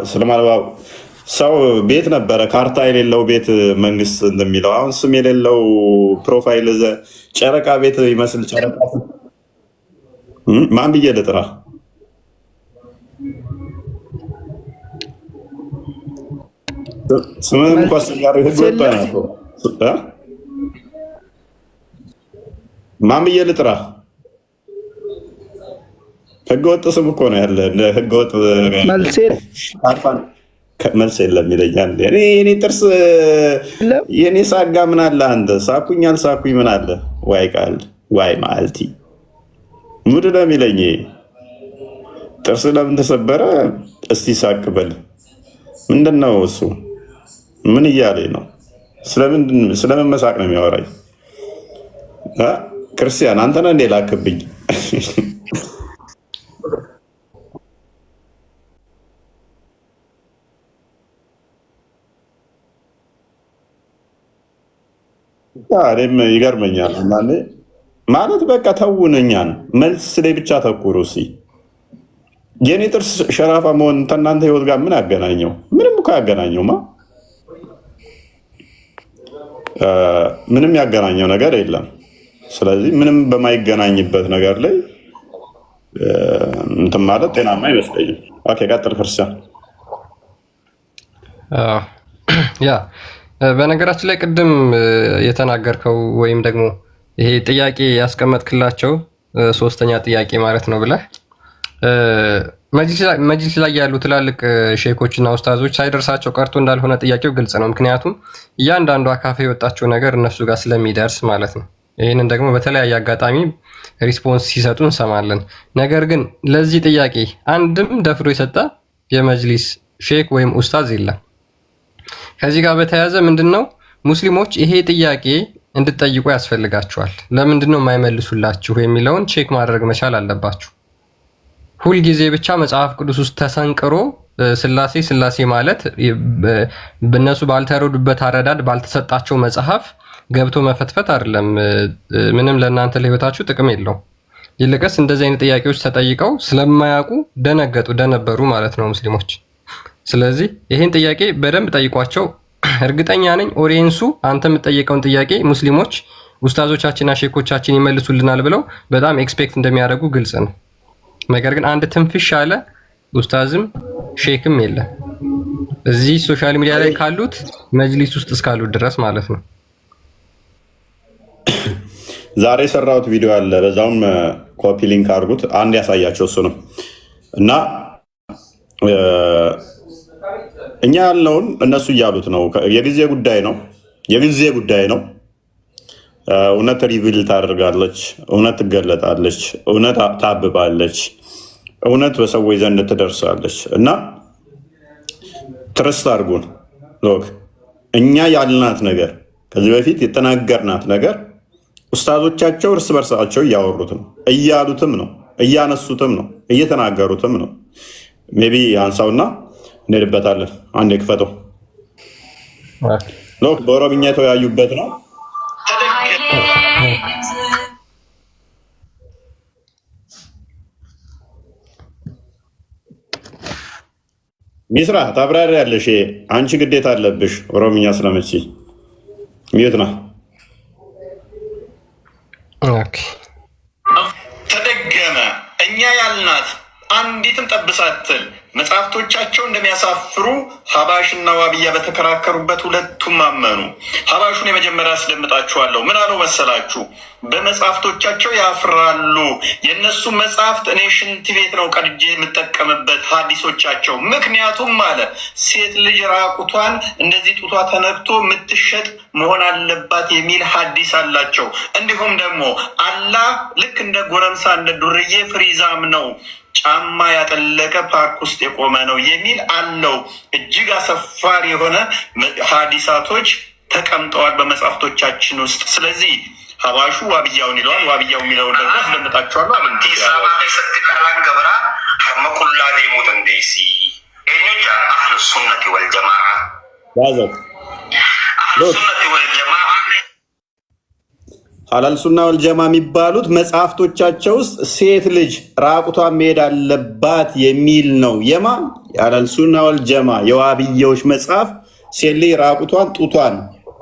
ስለማለባው ሰው ቤት ነበረ ካርታ የሌለው ቤት መንግስት እንደሚለው አሁን ስም የሌለው ፕሮፋይል ጨረቃ ቤት ይመስል ጨረቃ ማን ብዬ ልጥራ? ስምህም እኮ አስቸጋሪ ህግ ወጣ ነው። ማን ብዬ ልጥራ? ህገወጥ ስም እኮ ነው ያለ። ህገወጥ መልስ የለም ይለኛል። እኔ ጥርስ የኔ ሳጋ ምን አለ አንተ ሳኩኝ አልሳኩኝ ምን አለ? ዋይ ቃል ዋይ ማልቲ ሙድ ነው የሚለኝ። ጥርስ ለምን ተሰበረ? እስቲ ሳቅ በል። ምንድን ነው እሱ? ምን እያለኝ ነው? ስለምን መሳቅ ነው የሚያወራኝ? ክርስቲያን አንተ ነህ እንዴ ላክብኝ? እኔም ይገርመኛል ማለት በቃ ተውነኛን መልስ ላይ ብቻ ተኩሩ። የኔ ጥርስ ሸራፋ መሆን ከእናንተ ህይወት ጋር ምን ያገናኘው? ምንም እኮ ያገናኘውማ ምንም ያገናኘው ነገር የለም። ስለዚህ ምንም በማይገናኝበት ነገር ላይ እንትን ማለት ጤናማ አይመስለኝም። ኦኬ ቀጥል ክርስቲያን። ያ በነገራችን ላይ ቅድም የተናገርከው ወይም ደግሞ ይሄ ጥያቄ ያስቀመጥክላቸው ሶስተኛ ጥያቄ ማለት ነው ብለህ መጅሊስ ላይ ያሉ ትላልቅ ሼኮችና ኡስታዞች ሳይደርሳቸው ቀርቶ እንዳልሆነ ጥያቄው ግልጽ ነው። ምክንያቱም እያንዳንዱ አካፋ የወጣቸው ነገር እነሱ ጋር ስለሚደርስ ማለት ነው። ይህንን ደግሞ በተለያየ አጋጣሚ ሪስፖንስ ሲሰጡ እንሰማለን። ነገር ግን ለዚህ ጥያቄ አንድም ደፍሮ የሰጠ የመጅሊስ ሼክ ወይም ኡስታዝ የለም። ከዚህ ጋር በተያያዘ ምንድነው ሙስሊሞች ይሄ ጥያቄ እንድትጠይቁ ያስፈልጋቸዋል። ለምንድነው የማይመልሱላችሁ የሚለውን ቼክ ማድረግ መቻል አለባችሁ። ሁልጊዜ ብቻ መጽሐፍ ቅዱስ ውስጥ ተሰንቅሮ ስላሴ ማለት በእነሱ ባልተረዱበት አረዳድ ባልተሰጣቸው መጽሐፍ ገብቶ መፈትፈት አይደለም። ምንም ለእናንተ ለህይወታችሁ ጥቅም የለው። ይልቅስ እንደዚህ አይነት ጥያቄዎች ተጠይቀው ስለማያውቁ ደነበሩ ማለት ነው ሙስሊሞች። ስለዚህ ይህን ጥያቄ በደንብ ጠይቋቸው። እርግጠኛ ነኝ ኦዲየንሱ አንተ የምትጠይቀውን ጥያቄ ሙስሊሞች ኡስታዞቻችንና ሼኮቻችን ይመልሱልናል ብለው በጣም ኤክስፔክት እንደሚያደርጉ ግልጽ ነው። ነገር ግን አንድ ትንፍሽ አለ ኡስታዝም ሼክም የለም እዚህ ሶሻል ሚዲያ ላይ ካሉት መጅሊስ ውስጥ እስካሉት ድረስ ማለት ነው። ዛሬ የሰራሁት ቪዲዮ አለ። በዛውም ኮፒ ሊንክ አድርጉት። አንድ ያሳያቸው እሱ ነው እና እኛ ያልነውን እነሱ እያሉት ነው። የጊዜ ጉዳይ ነው፣ የጊዜ ጉዳይ ነው። እውነት ሪቪል ታደርጋለች፣ እውነት ትገለጣለች፣ እውነት ታብባለች፣ እውነት በሰዎች ዘንድ ትደርሳለች እና ትረስት አድርጉን። እኛ ያልናት ነገር ከዚህ በፊት የተናገርናት ነገር ኡስታዞቻቸው እርስ በርሳቸው እያወሩት ነው፣ እያሉትም ነው፣ እያነሱትም ነው፣ እየተናገሩትም ነው። ሜይ ቢ አንሳውና እንሄድበታለን። አንዴ ክፈተው። በኦሮምኛ የተወያዩበት ነው። ሚስራ ታብራሪ ያለሽ አንቺ ግዴታ አለብሽ ኦሮምኛ ስለመቼ ሚዩት ነው። ተደገመ። እኛ ያልናት አንዲትም ጠብሳትል መጽሐፍቶቻቸው እንደሚያሳፍሩ ሀባሽና ዋብያ በተከራከሩበት ሁለቱም አመኑ። ሀባሹን የመጀመሪያ አስደምጣችኋለሁ። ምን አለው መሰላችሁ? በመጽሐፍቶቻቸው ያፍራሉ። የእነሱ መጽሐፍት እኔ ሽንት ቤት ነው ቀድጄ የምጠቀምበት ሀዲሶቻቸው። ምክንያቱም አለ ሴት ልጅ ራቁቷን እንደዚህ ጡቷ ተነክቶ የምትሸጥ መሆን አለባት የሚል ሀዲስ አላቸው። እንዲሁም ደግሞ አላህ ልክ እንደ ጎረምሳ እንደ ዱርዬ ፍሪዛም ነው፣ ጫማ ያጠለቀ ፓርክ ውስጥ የቆመ ነው የሚል አለው። እጅግ አሰፋሪ የሆነ ሀዲሳቶች ተቀምጠዋል በመጽሐፍቶቻችን ውስጥ። ስለዚህ ሀባሹ ዋብያውን ይለዋል፣ ዋብያው የሚለውን ደግሞ አስደምጣቸዋለሁ። ገበራ ሀመቁላ ዴሙት እንደሲ ኞች አህል ሱነት ወልጀማ ሀላል ሱና ወልጀማ የሚባሉት መጽሐፍቶቻቸው ውስጥ ሴት ልጅ ራቁቷን መሄድ አለባት የሚል ነው። የማ የሀላል ሱና ወልጀማ የዋብያዎች መጽሐፍ ሴት ልጅ ራቁቷን ጡቷን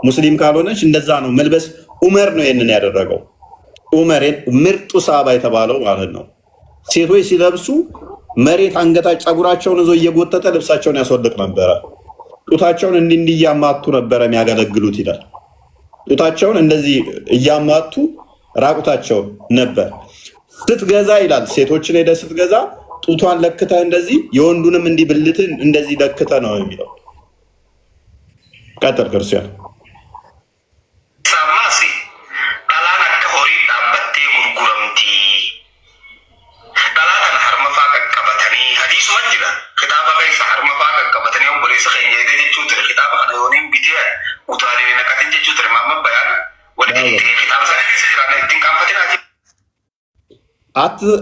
ሙስሊም ካልሆነች እንደዛ ነው መልበስ። ዑመር ነው ይህንን ያደረገው። ዑመር ምርጡ ሳባ የተባለው ማለት ነው። ሴቶች ሲለብሱ መሬት አንገታቸው ፀጉራቸውን ይዞ እየጎተተ ልብሳቸውን ያስወልቅ ነበረ። ጡታቸውን እንዲህ እያማቱ ነበረ የሚያገለግሉት ይላል። ጡታቸውን እንደዚህ እያማቱ ራቁታቸው ነበር። ስትገዛ ይላል ሴቶችን ሄደ ስትገዛ ጡቷን ለክተ እንደዚህ የወንዱንም እንዲህ ብልትን እንደዚህ ለክተ ነው የሚለው። ቀጥል ክርስቲያን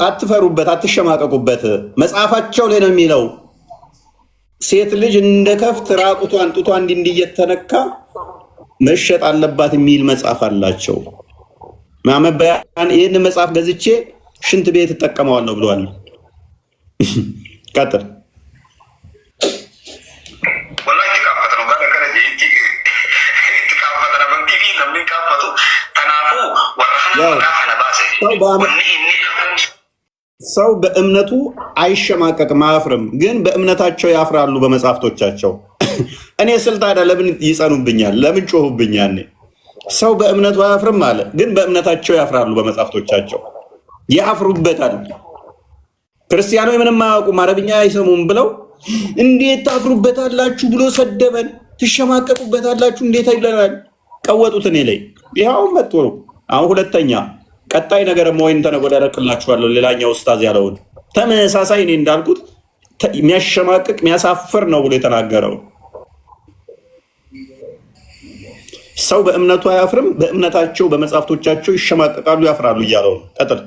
አትፈሩበት፣ አትሸማቀቁበት። መጽሐፋቸው ላይ ነው የሚለው ሴት ልጅ እንደ ከፍት ራቁቷን ጡቷ እንዲህ እየተነካ መሸጥ አለባት የሚል መጽሐፍ አላቸው። ማመበያን ይህን መጽሐፍ ገዝቼ ሽንት ቤት እጠቀመዋለሁ ብለዋል። ቀጥል። ሰው በእምነቱ አይሸማቀቅም አያፍርም፣ ግን በእምነታቸው ያፍራሉ በመጽሐፍቶቻቸው። እኔ ስል ታዲያ ለምን ይጸኑብኛል? ለምን ጮሁብኛል? ሰው በእምነቱ አያፍርም አለ፣ ግን በእምነታቸው ያፍራሉ በመጽሐፍቶቻቸው ያፍሩበታል። ክርስቲያኖች ምንም አያውቁም አረብኛ አይሰሙም ብለው እንዴት ታፍሩበታላችሁ ብሎ ሰደበን። ትሸማቀቁበታላችሁ እንዴት ይለናል? ቀወጡት እኔ ላይ። ይኸው መጥቶ ነው አሁን ሁለተኛ ቀጣይ ነገር ሞይን ተነጎዳ ያደርቅላችኋለሁ። ሌላኛው ኡስታዝ ያለውን ተመሳሳይ እኔ እንዳልኩት የሚያሸማቅቅ የሚያሳፍር ነው ብሎ የተናገረው ሰው በእምነቱ አያፍርም፣ በእምነታቸው በመጽሐፍቶቻቸው ይሸማቀቃሉ፣ ያፍራሉ እያለው ነው። ቀጥል።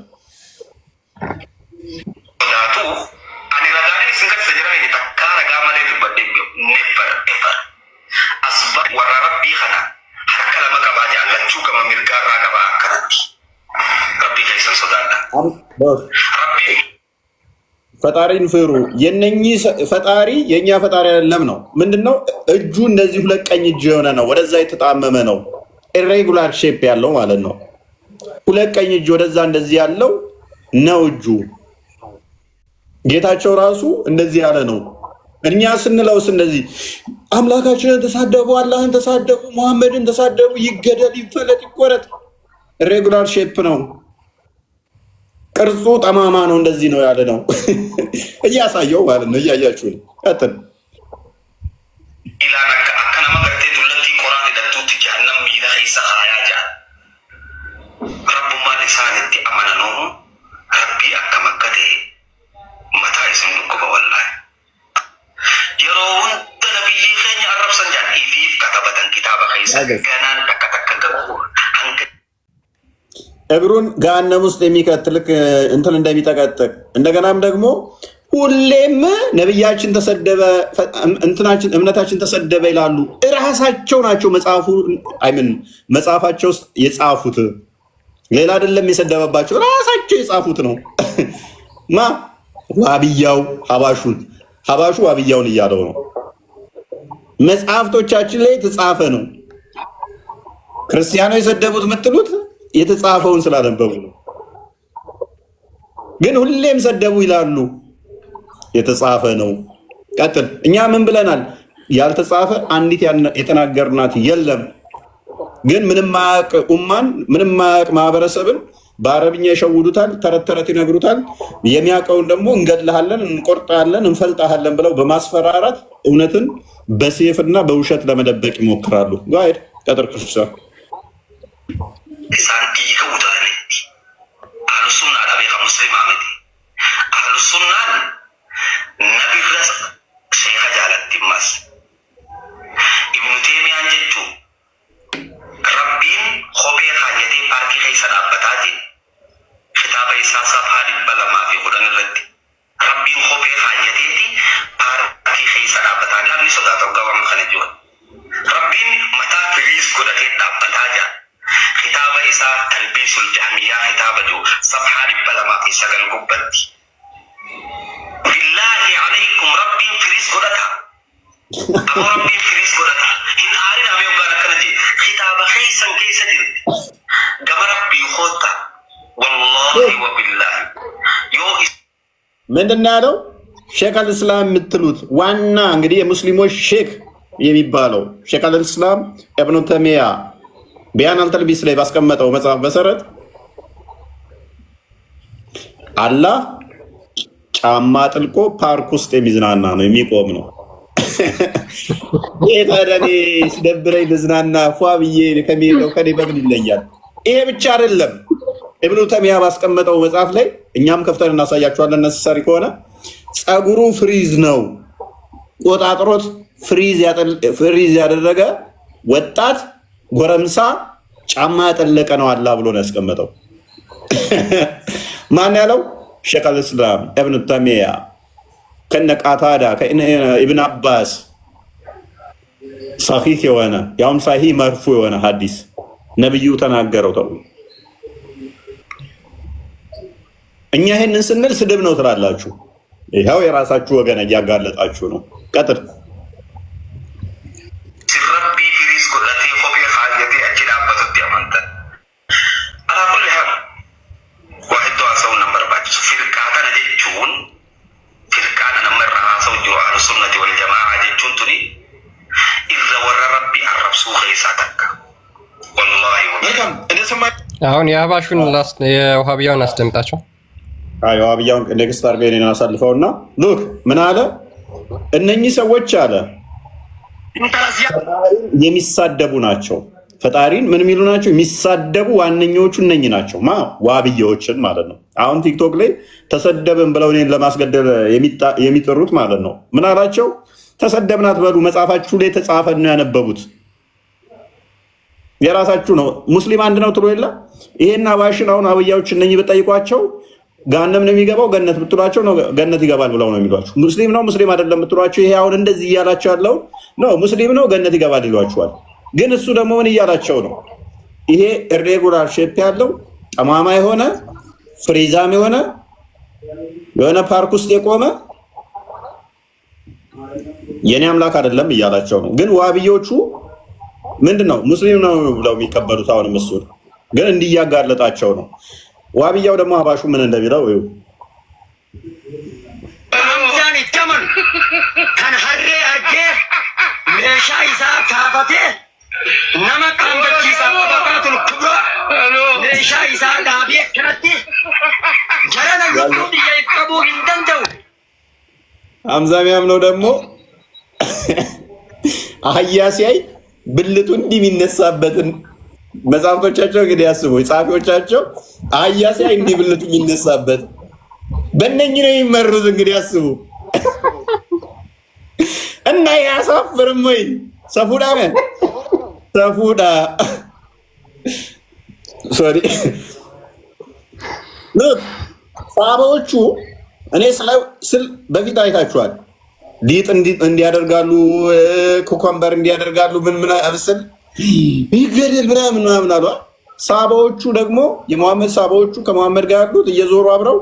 ፈጣሪን ፍሩ። የነኚህ ፈጣሪ የኛ ፈጣሪ አይደለም ነው። ምንድነው? እጁ እንደዚህ ሁለት ቀኝ እጅ የሆነ ነው፣ ወደዛ የተጣመመ ነው። ኢሬጉላር ሼፕ ያለው ማለት ነው። ሁለት ቀኝ እጅ ወደዛ እንደዚህ ያለው ነው እጁ። ጌታቸው ራሱ እንደዚህ ያለ ነው። እኛ ስንለውስ እንደዚህ አምላካችንን ተሳደቡ፣ አላህን ተሳደቡ፣ መሐመድን ተሳደቡ፣ ይገደል፣ ይፈለጥ፣ ይቆረጥ። ኢሬጉላር ሼፕ ነው። ቅርጹ ጠማማ ነው እንደዚህ ነው ያለ ነው እያሳየው ማለት ነው። እያያችሁ ነው። ቀጥል ኢላና አከናማ ገርቴ ዱለቲ ቁርአን ደቱት ጀሃነም ሚላ ኸይሳ ሀያጃ ረቡማ ሊሳንቲ አማና ነው ረቢ አከመከቴ መታ ይስም ኩበ ወላሂ የሮውን ነብይ ኸኝ አረብ ሰንጃን ኢፊፍ ከተበተን ኪታበ ኸይሳ ገናን ተከተከገቡ እግሩን ገሃነም ውስጥ የሚከትልክ እንትን እንደሚጠቀጥቅ እንደገናም ደግሞ ሁሌም ነብያችን ተሰደበ እንትናችን እምነታችን ተሰደበ ይላሉ። እራሳቸው ናቸው መጽሐፋቸው ውስጥ የጻፉት። ሌላ አይደለም የሰደበባቸው ራሳቸው የጻፉት ነው። ዋብያው ሀባሹ ዋብያውን እያለው ነው። መጽሐፍቶቻችን ላይ የተጻፈ ነው። ክርስቲያኖች የሰደቡት የምትሉት የተጻፈውን ስላነበቡ ነው። ግን ሁሌም ሰደቡ ይላሉ። የተጻፈ ነው። ቀጥል። እኛ ምን ብለናል? ያልተጻፈ አንዲት የተናገርናት የለም። ግን ምንም ማያውቅ ኡማን ምንም ማያውቅ ማህበረሰብን በአረብኛ ይሸውዱታል፣ ተረት ተረት ይነግሩታል። የሚያውቀውን ደግሞ እንገድልሃለን፣ እንቆርጣለን፣ እንፈልጣሃለን ብለው በማስፈራራት እውነትን በሴፍና በውሸት ለመደበቅ ይሞክራሉ። ጋይድ ቀጥር ክርስቲያን ሳንቲ ይከውታል አሉሱና አረቢያ ሙስሊም አመት አሉሱና ነቢረስ ሼኸ ጃለቲማስ ኢብኑ ተይሚያን ጀቹ ረቢን ሆቤ ኻየቴ ፓርቲ ኸይሰን አበታቲ ኪታበ ኢሳሳ ፋዲ በለማፊ ቁደን ረቲ ረቢን ሆቤ ኻየቴቲ ፓርቲ ኸይሰን አበታቲ ለምን ሶዳተው ገባም ኸነጂው ረቢን መታ ፍሪስ ጉደቴ ዳበታጃ ኪታበ ኢሳ ተልቢሱል ጀህሚያ ኪታበ ጁ ሰፍሐ በለማፊ ሰገል ጉበቲ ቢላሂ አለይኩም ረቢን ፍሪስ ጉደታ አሞ ረቢን ፍሪስ ጉደታ ሂን አሪን አሜው ባረከነጂ ኪታበ ኸይሰን ከይሰዲ ገመ ረቢ ኾታ ወላሂ ወቢላሂ ዮ ምንድን ያለው ሼክ አልእስላም የምትሉት ዋና እንግዲህ የሙስሊሞች ሼክ የሚባለው ሼክ አልእስላም ኢብኑ ተይሚያ ቢያን አልተልቢስ ላይ ባስቀመጠው መጽሐፍ መሰረት አላህ ጫማ ጥልቆ ፓርክ ውስጥ የሚዝናና ነው የሚቆም ነው። ይሄ ታዲያ ሲደብረኝ ልዝናና ፏ ብዬ ከሚሄደው ከኔ በምን ይለያል? ይሄ ብቻ አይደለም። ኢብኑ ተይሚያ ባስቀመጠው መጽሐፍ ላይ እኛም ከፍተን እናሳያቸዋለን ነሰሰሪ ከሆነ ፀጉሩ ፍሪዝ ነው ቆጣጥሮት ፍሪዝ ያደረገ ወጣት ጎረምሳ ጫማ ያጠለቀ ነው አላህ ብሎ ነው ያስቀመጠው። ማን ያለው? ሼክ አልእስላም ኢብኑ ተይሚያ ከነ ቃታዳ ከኢብን አባስ ሰሒህ የሆነ ያውም ሰሒህ መርፉ የሆነ ሐዲስ ነብዩ ተናገረው ተብሎ እኛ ይሄንን ስንል ስድብ ነው ትላላችሁ። ይሄው የራሳችሁ ወገን እያጋለጣችሁ ነው። ቀጥል አሁን የአህባሹን የውሃብያውን አስደምጣቸው። የውሃብያውን ኔክስት አርገን አሳልፈውና ሉክ ምን አለ? እነኚህ ሰዎች አለ የሚሳደቡ ናቸው። ፈጣሪን ምን የሚሉ ናቸው? የሚሳደቡ ዋነኞቹ እነኚህ ናቸው። ዋብያዎችን ማለት ነው። አሁን ቲክቶክ ላይ ተሰደብን ብለው እኔን ለማስገደል የሚጥሩት ማለት ነው። ምን አላቸው? ተሰደብናት በሉ መጽሐፋችሁ ላይ ተጻፈን ነው ያነበቡት። የራሳችሁ ነው። ሙስሊም አንድ ነው ትሎ የለ ይሄን አባሽን አሁን አብያዎች እነኚህ ብጠይቋቸው ገሃነም ነው የሚገባው ገነት ብትሏቸው ነው ገነት ይገባል ብለው ነው የሚሏቸው። ሙስሊም ነው ሙስሊም አይደለም ብትሏቸው ይሄ አሁን እንደዚህ እያላቸው ያለው ነው ሙስሊም ነው ገነት ይገባል ይሏቸዋል። ግን እሱ ደግሞ ምን እያላቸው ነው? ይሄ ኢሬጉላር ሼፕ ያለው ጠማማ የሆነ ፍሪዛም የሆነ ፓርክ ውስጥ የቆመ የኔ አምላክ አይደለም እያላቸው ነው። ግን ዋብዮቹ ምንድነው ሙስሊም ነው ብለው የሚቀበሉት አሁንም እሱ ግን እንዲያጋለጣቸው ነው። ዋብያው ደግሞ አባሹ ምን እንደሚለው እዩ። አምዛን ይተመን ከንሐሬ አርጌ ሜሻ ይሳ ካፈቴ ነመቃም በቺሳ ባባቱን ክብሮ ሜሻ ይሳ ዳቢ ከነቲ ሐምዛ የሚያምነው ደግሞ አህያ ሲያይ ብልቱ እንዲህ የሚነሳበትን መጽሐፍቶቻቸው እንግዲህ ያስቡ ጸሐፊዎቻቸው አህያ ሲያይ እንዲህ ብልቱ የሚነሳበት በእነኝህ ነው የሚመሩት። እንግዲህ ያስቡ እና ያሳፍርም ወይ ሰፉዳ ምን ሰፉዳ ሶሪ ሳባዎቹ እኔ ስለ በፊት አይታችኋል። ዲጥ እንዲያደርጋሉ ኮኮምበር እንዲያደርጋሉ ምን አብስል ይገደል ምናምን አሉ። ሳባዎቹ ደግሞ የመሐመድ ሳባዎቹ ከመሐመድ ጋር ያሉት እየዞሩ አብረው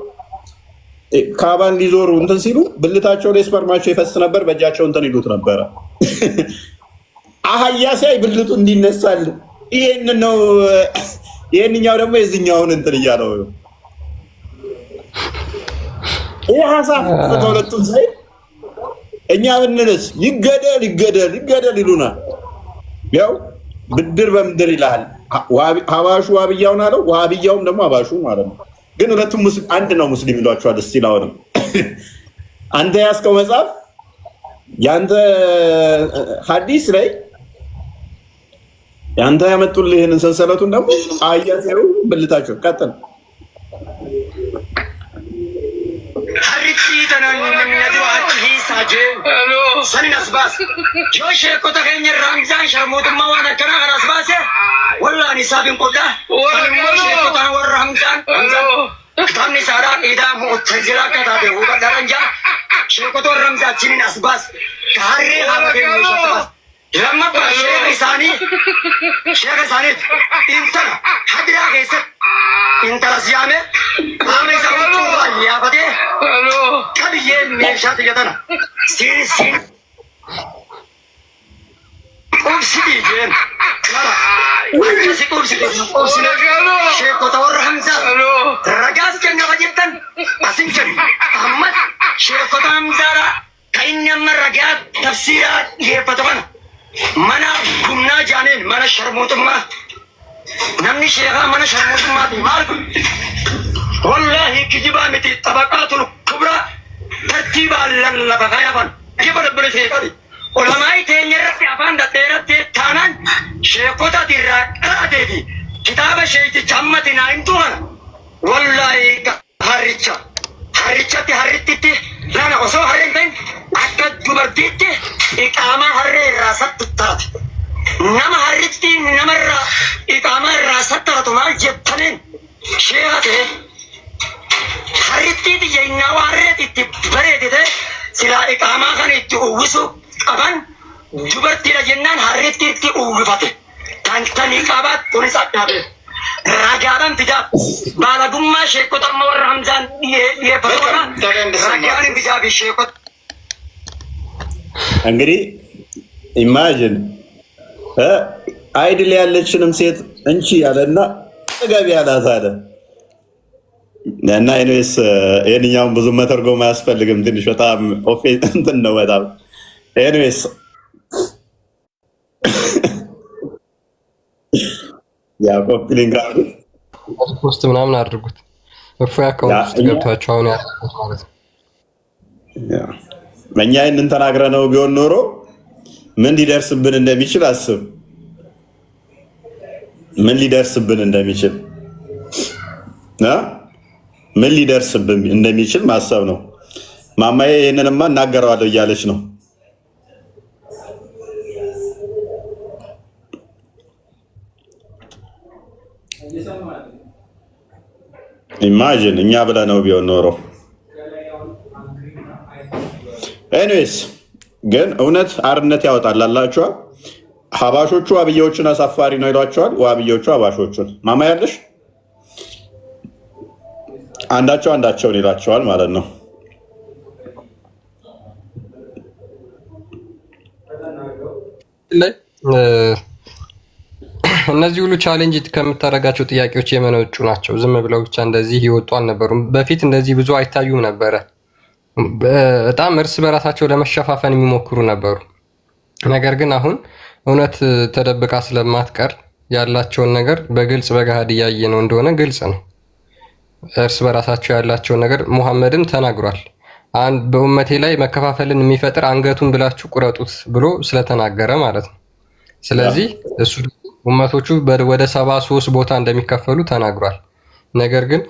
ካባን ሊዞሩ እንትን ሲሉ ብልታቸው ላይ ስፐርማቸው ይፈስ ነበር። በእጃቸው እንትን ይሉት ነበረ። አህያ ሲያይ ብልቱ እንዲነሳል። ይሄን ነው። ይሄንኛው ደግሞ የዚህኛውን እንትን እያለው ይሄ ሐሳብ ከሁለቱም ሳይ እኛ ብንልስ ይገደል ይሉናል። ያው ብድር በምድር ይላል። ሀባሹ ዋብያውን አለው፣ ዋብያውም ደግሞ ሀባሹ ማለት ነው። ግን ሁለቱም አንድ ነው ሙስሊም ይሏቸዋል። እስቲል አሁንም አንተ ያስከው መጽሐፍ ያንተ ሐዲስ ላይ ያንተ ያመጡልህን ሰንሰለቱን ደግሞ አያዘሩ ብልታቸው ቀጥል ሰኒናስባስ ጆሼኮ ተገኘ ራምዛን ሸርሞትማ ዋና ከራ ራስባሴ ወላኒ ሳቢን ቆዳ ሼኮ ታወር ራምዛን ታኒ ሳራ ኢዳ ሙተዚላ ከታደ ወዳረንጃ ሼኮ ቶ ራምዛችን አስባስ ካሪ ሀበገ ነው لما الشيخ ثاني انت حدرا كيس انت رسيامه عامل سووا يا بدي كبيه ميشات جدنا سين اوبسيدي جن اوبسيدي شيخ تور حمزه رجاس كنا وجدتن اسنجن احمد شيخ حمزه كاين رجات تفسيرات يفتون mana gumna janen mana sharmutuma namni sheekha mana sharmutuma mal wallahi kijiba miti tabaqatul kubra tartiba la bagayafan yibal bilse kadi ulamai tenyarati afan da terate tanan sheekota diraqadevi kitaba sheyti jammati na intuan wallahi harichati haritti lana oso harinten akad jubartitti iqama harre rasat tat nama haritti namarra iqama rasat tat mal jettalen sheate haritti yinna wareti baredite sila iqama kan itti uwisu qaban jubarti la jennan haritti itti uwifate tantani qabat tunis adabe ragaban bijab balagumma sheekho tamma war ramzan ye farona ragaban bijab sheekho እንግዲህ ኢማጂን አይድል ያለችንም ሴት እንቺ ያለና ተገቢ ያላት አለ እና ኤኒዌይስ የኛውን ብዙ መተርጎም አያስፈልግም። ትንሽ በጣም ኦፌንስ እንትን ነው በጣም ኤኒዌይስ ያ ኮፒሊንግ አድርጉት ፖስት ምናምን አድርጉት እፎይ አካውንት ውስጥ ገብታችሁ አሁን ያደረኩት ማለት ነው። እኛ ይህንን ተናግረነው ቢሆን ኖሮ ምን ሊደርስብን እንደሚችል አስብ። ምን ሊደርስብን እንደሚችል ማሰብ ነው። ማማዬ ይህንንማ እናገረዋለሁ እያለች ነው። ኢማጂን እኛ ብለነው ቢሆን ኖሮ ኤኒዌይስ ግን እውነት አርነት ያወጣል አላችኋ። ሀባሾቹ ዋብያዎቹን አሳፋሪ ነው ይሏቸዋል። ዋብያዎቹ ሀባሾቹን ማማ ያለሽ አንዳቸውን ይላቸዋል ማለት ነው። እነዚህ ሁሉ ቻሌንጅ ከምታደርጋቸው ጥያቄዎች የመነጩ ናቸው። ዝም ብለው ብቻ እንደዚህ ይወጡ አልነበሩም። በፊት እንደዚህ ብዙ አይታዩም ነበረ። በጣም እርስ በራሳቸው ለመሸፋፈን የሚሞክሩ ነበሩ። ነገር ግን አሁን እውነት ተደብቃ ስለማትቀር ያላቸውን ነገር በግልጽ በገሃድ እያየ ነው እንደሆነ ግልጽ ነው። እርስ በራሳቸው ያላቸውን ነገር ሙሐመድም ተናግሯል። በኡመቴ ላይ መከፋፈልን የሚፈጥር አንገቱን ብላችሁ ቁረጡት ብሎ ስለተናገረ ማለት ነው። ስለዚህ እሱ ኡመቶቹ ወደ 73 ቦታ እንደሚከፈሉ ተናግሯል። ነገር ግን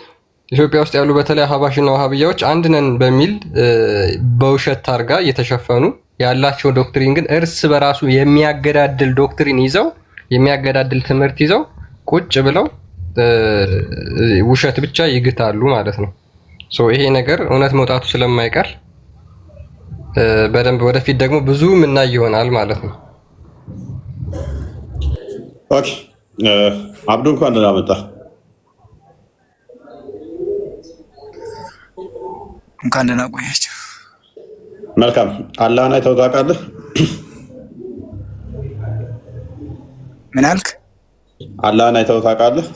ኢትዮጵያ ውስጥ ያሉ በተለይ አህባሽና ወሃብያዎች አንድ ነን በሚል በውሸት ታርጋ እየተሸፈኑ ያላቸው ዶክትሪን ግን እርስ በራሱ የሚያገዳድል ዶክትሪን ይዘው የሚያገዳድል ትምህርት ይዘው ቁጭ ብለው ውሸት ብቻ ይግታሉ ማለት ነው። ይሄ ነገር እውነት መውጣቱ ስለማይቀር በደንብ ወደፊት ደግሞ ብዙ ምናይ ይሆናል ማለት ነው። ኦኬ አብዱ እንኳን ደህና መጣ። እንኳን ደህና ቆያችሁ። መልካም። አላህን አይተኸው ታውቃለህ? ምን አልክ? አላህን አይተኸው ታውቃለህ?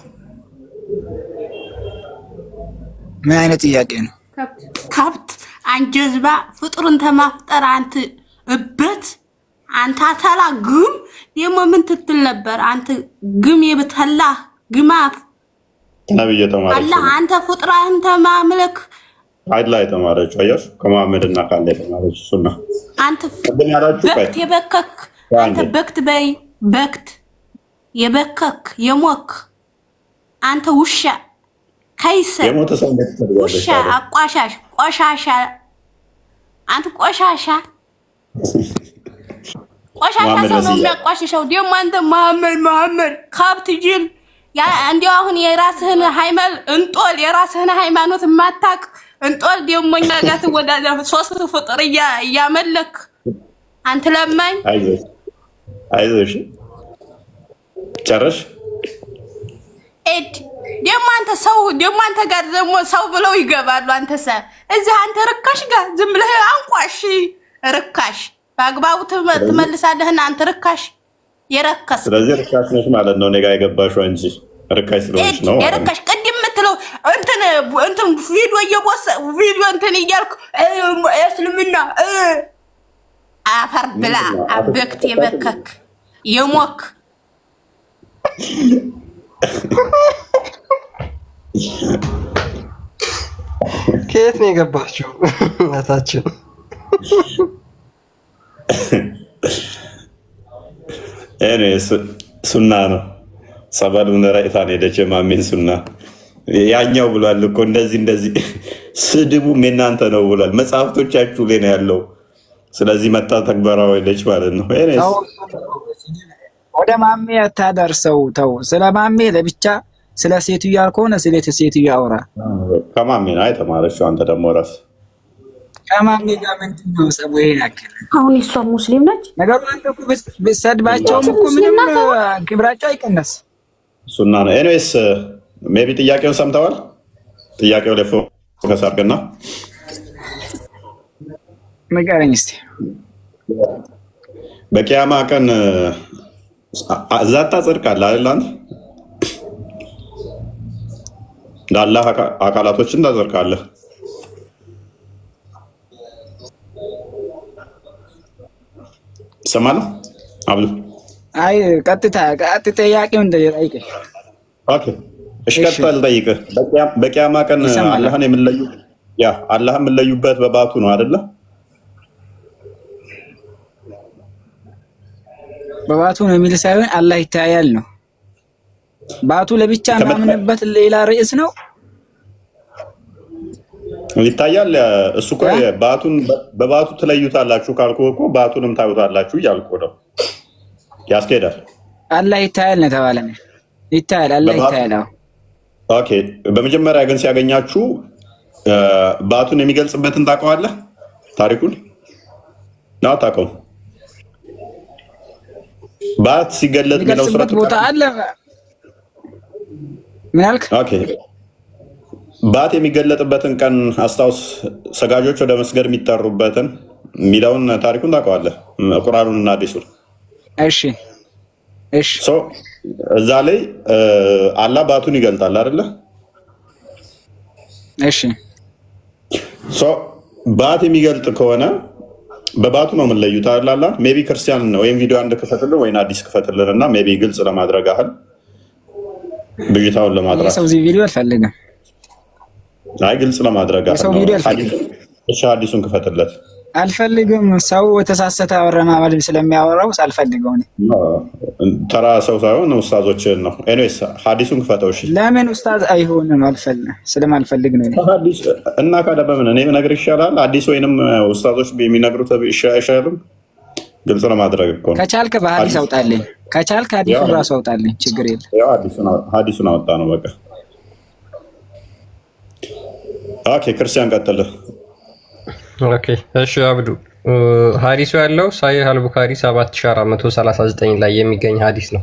ምን አይነት ጥያቄ ነው? ከብት አንጀዝባ ፍጡርን ተማፍጠር አንተ እበት አንተ አታላ ግም ደሞ ምን ትትል ነበር? አንተ ግም የብተላ ግማፍ ነብይ ተማረች አላህ አንተ ፍጡራን ተማምለክ አይደል? የተማረችው አያሽ ከመሐመድና ካለ የተማረችው ሱና አንተ በክት የበከክ አንተ በክት በይ በክት የበከክ የሞክ አንተ ውሻ ከይሰ ውሻ አቋሻሽ ቆሻሻ አንተ ቆሻሻ ሰው ነው የሚያቋሽሸው። ደግሞ አንተ መሐመድ ካብት ጅል ያ እንዲያው አሁን የራስህን እንጦል የራስህን ሃይማኖት ማታቅ እንጦል ደግሞ እኛ ጋር ትወዳደር ሶስት ፍጡር እያመለክ አንተ ለማኝ አይዞሽ ጨረሽ ደግሞ አንተ ሰው ደግሞ አንተ ጋር ደግሞ ሰው ብለው ይገባሉ። አንተ እዚህ አንተ ርካሽ ጋር ዝም ብለህ አንቋሽ ርካሽ በአግባቡ ትመልሳለህና አንተ ርካሽ የረከስ ስለዚህ ርካሽ ነሽ ማለት ነው። እኔ ጋር የገባሽው እንጂ ርካሽ ስለሆንሽ ነው። የርካሽ ቅድም የምትለው እንትን ቪዲዮ እንትን እያልኩ እስልምና አፈር ብላ አበክት የበከክ የሞክ ከየት ነው የገባችው እናታችን? ሱና ነው ጸበሉን ራይታን ሄደች ማሜን ሱና ያኛው ብሏል እኮ እንደዚህ ስድቡ የእናንተ ነው ብሏል። መጽሐፍቶቻችሁ ላይ ነው ያለው። ስለዚህ መጣ ተግባራዊ ልጅ ማለት ነው። ወደ ማሜ አታደርሰው። ተው ስለ ማሜ ለብቻ ስለ ሴትዮ ያልከሆነ ስለ ሴትዮ አውራ። ከማሜ ነው የተማረችው። አንተ ደግሞ ራስ ከማሜ ጋር ምንድን ነው ጸቡ? ይሄን ያክል አሁን እሷ ሙስሊም ነች። ነገሩ አንተ እኮ ብትሰድባቸውም እኮ ምንም ክብራቸው አይቀነስ። ሱና ነው። ኤኒዌይስ ሜቢ ጥያቄውን ሰምተዋል። ጥያቄው ላይ ፎከስ አድርገና ንገረኝ እስኪ። በቂያማ ቀን ዛታ ጽድቃለህ አይደል? አንተ ለአላህ አካላቶችን ታጸድቃለህ። ሰማለህ አብዱ? አይ ቀጥታ ጥያቄው እንደጠይቅህ። ኦኬ እሺ፣ ቀጥታ ልጠይቅህ። በቂያማ ቀን አላህን የምንለዩበት በባቱ ነው አይደለ? በባቱ ነው የሚል ሳይሆን አላህ ይታያል ነው። ባቱ ለብቻ ማምንበት ሌላ ርዕስ ነው። ይታያል እሱ እኮ በባቱ ትለዩታላችሁ ካልኩ እኮ ባቱንም ታዩታላችሁ እያልኩ ነው። ያስኬዳል። አላህ ይታያል ነው ተባለ። ይታያል፣ አላህ ይታያል። ኦኬ። በመጀመሪያ ግን ሲያገኛችሁ ባቱን የሚገልጽበትን ታውቀዋለህ? ታሪኩን ነው አታውቀውም? ባት ሲገለጥ ነው ሱረቱ ቦታ አለ። ምን አልክ? ኦኬ። ባት የሚገለጥበትን ቀን አስታውስ። ሰጋጆች ወደ መስገድ የሚጠሩበትን የሚለውን ታሪኩን ታውቀዋለህ? ቁርአኑንና ሐዲሱን። እሺ እሺ። እዛ ላይ አላህ ባቱን ይገልጣል አይደለ? እሺ። ባት የሚገልጥ ከሆነ በባቱ ነው የምንለዩት አላላ። ሜቢ ክርስቲያን ነው ወይም ቪዲዮ አንድ ክፈትልን ወይም አዲስ ክፈትልን እና ሜቢ ግልጽ ለማድረግ ያህል ብዥታውን ለማድረግ ሰው እዚህ ቪዲዮ አልፈልግም። አይ ግልጽ ለማድረግ እሺ ሐዲሱን ክፈትለት። አልፈልግም። ሰው የተሳሰተ አረማመድ ስለሚያወራው ሳልፈልገው ነው። ተራ ሰው ሳይሆን ኡስታዞችን ነው። ኤኒዌይስ ሐዲሱን ክፈተው። እሺ ለምን ኡስታዝ አይሆንም? ስለማልፈልግ ነው። ሐዲስ እና ካደ በምን እኔ ነገር ይሻላል ሐዲስ ወይንም ኡስታዞች የሚነግሩት አይሻልም? ግልጽ ለማድረግ እኮ ነው። ከቻልክ በሐዲስ አውጣልኝ፣ ከቻልክ ሐዲሱን ራሱ አውጣልኝ። ችግር የለም። ያው ሐዲሱን አወጣ ነው በቃ። ኦኬ ክርስቲያን ቀጥል። ኦኬ እሺ አብዱ ሐዲሱ ያለው ሳሂህ አልቡኻሪ 7439 ላይ የሚገኝ ሐዲስ ነው።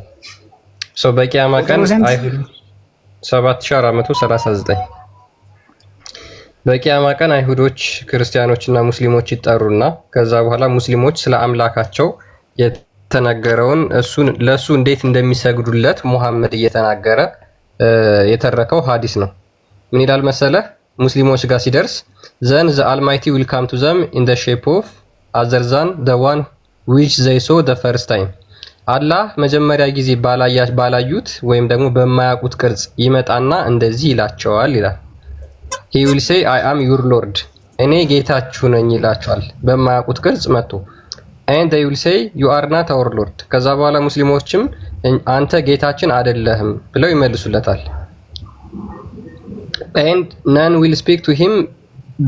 በቂያማ ቀን አይሁድ 7439 በቂያማ ቀን አይሁዶች ክርስቲያኖችና ሙስሊሞች ይጠሩና ከዛ በኋላ ሙስሊሞች ስለ አምላካቸው የተነገረውን ለሱ እንዴት እንደሚሰግዱለት ሙሐመድ እየተናገረ የተረከው ሐዲስ ነው። ምን ይላል መሰለህ? ሙስሊሞች ጋር ሲደርስ ዘን ዘ አልማይቲ ዊል ካም ቱ ዘም ኢን ዘ ሼፕ ኦፍ አዘር ዛን ዘ ዋን ዊች ዘይ ሶ ዘ ፈርስት ታይም። አላህ መጀመሪያ ጊዜ ባላዩት ወይም ደግሞ በማያውቁት ቅርጽ ይመጣና እንደዚህ ይላቸዋል ይላል። he will say I am your lord እኔ ጌታችሁ ነኝ ይላቸዋል በማያውቁት ቅርጽ መጥቶ and they will say you are not our lord ከዛ በኋላ ሙስሊሞችም አንተ ጌታችን አይደለህም ብለው ይመልሱለታል። and none will speak to him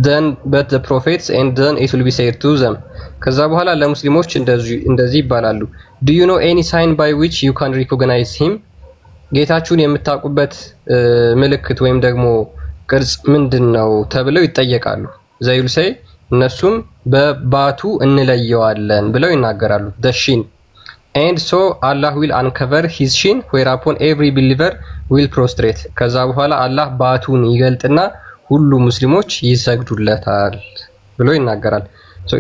then but the prophets and then it will be said to them ከዛ በኋላ ለሙስሊሞች እንደዚህ ይባላሉ do you know any sign by which you can recognize him ጌታችሁን የምታውቁበት ምልክት ወይም ደግሞ ቅርጽ ምንድነው ተብለው ይጠየቃሉ። they will say እነሱም በባቱ እንለየዋለን ብለው ይናገራሉ the shin and so Allah will uncover his shin whereupon every believer will prostrate ከዛ በኋላ አላህ ባቱን ይገልጥና ሁሉ ሙስሊሞች ይሰግዱለታል ብሎ ይናገራል።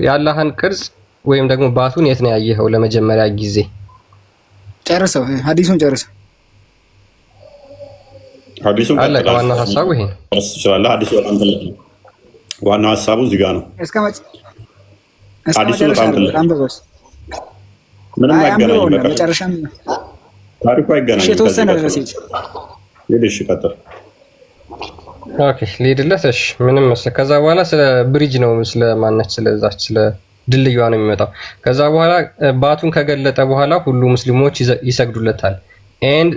የአላህን ቅርጽ ወይም ደግሞ ባቱን የት ነው ያየኸው ለመጀመሪያ ጊዜ? ጨርሰው ሐዲሱን ጨርሰው። ሐዲሱን አለቀ። ዋናው ሐሳቡ ይሄ ነው። ይችላል ሐዲሱ በጣም ትልቅ ነው። ዋናው ሐሳቡ እዚህ ጋር ነው። ሐዲሱ በጣም ትልቅ ነው። ምንም አይገናኝም። በቃ መጨረሻም ታሪኩ አይገናኝም። የተወሰነ ድረስ ሄደሽ ቀጥል። ኦኬ ሊድለት እሺ ምንም መስለ ከዛ በኋላ ስለ ብሪጅ ነው ስለ ማነች ስለዛች ስለ ድልድዩዋ ነው የሚመጣው። ከዛ በኋላ ባቱን ከገለጠ በኋላ ሁሉ ሙስሊሞች ይሰግዱለታል and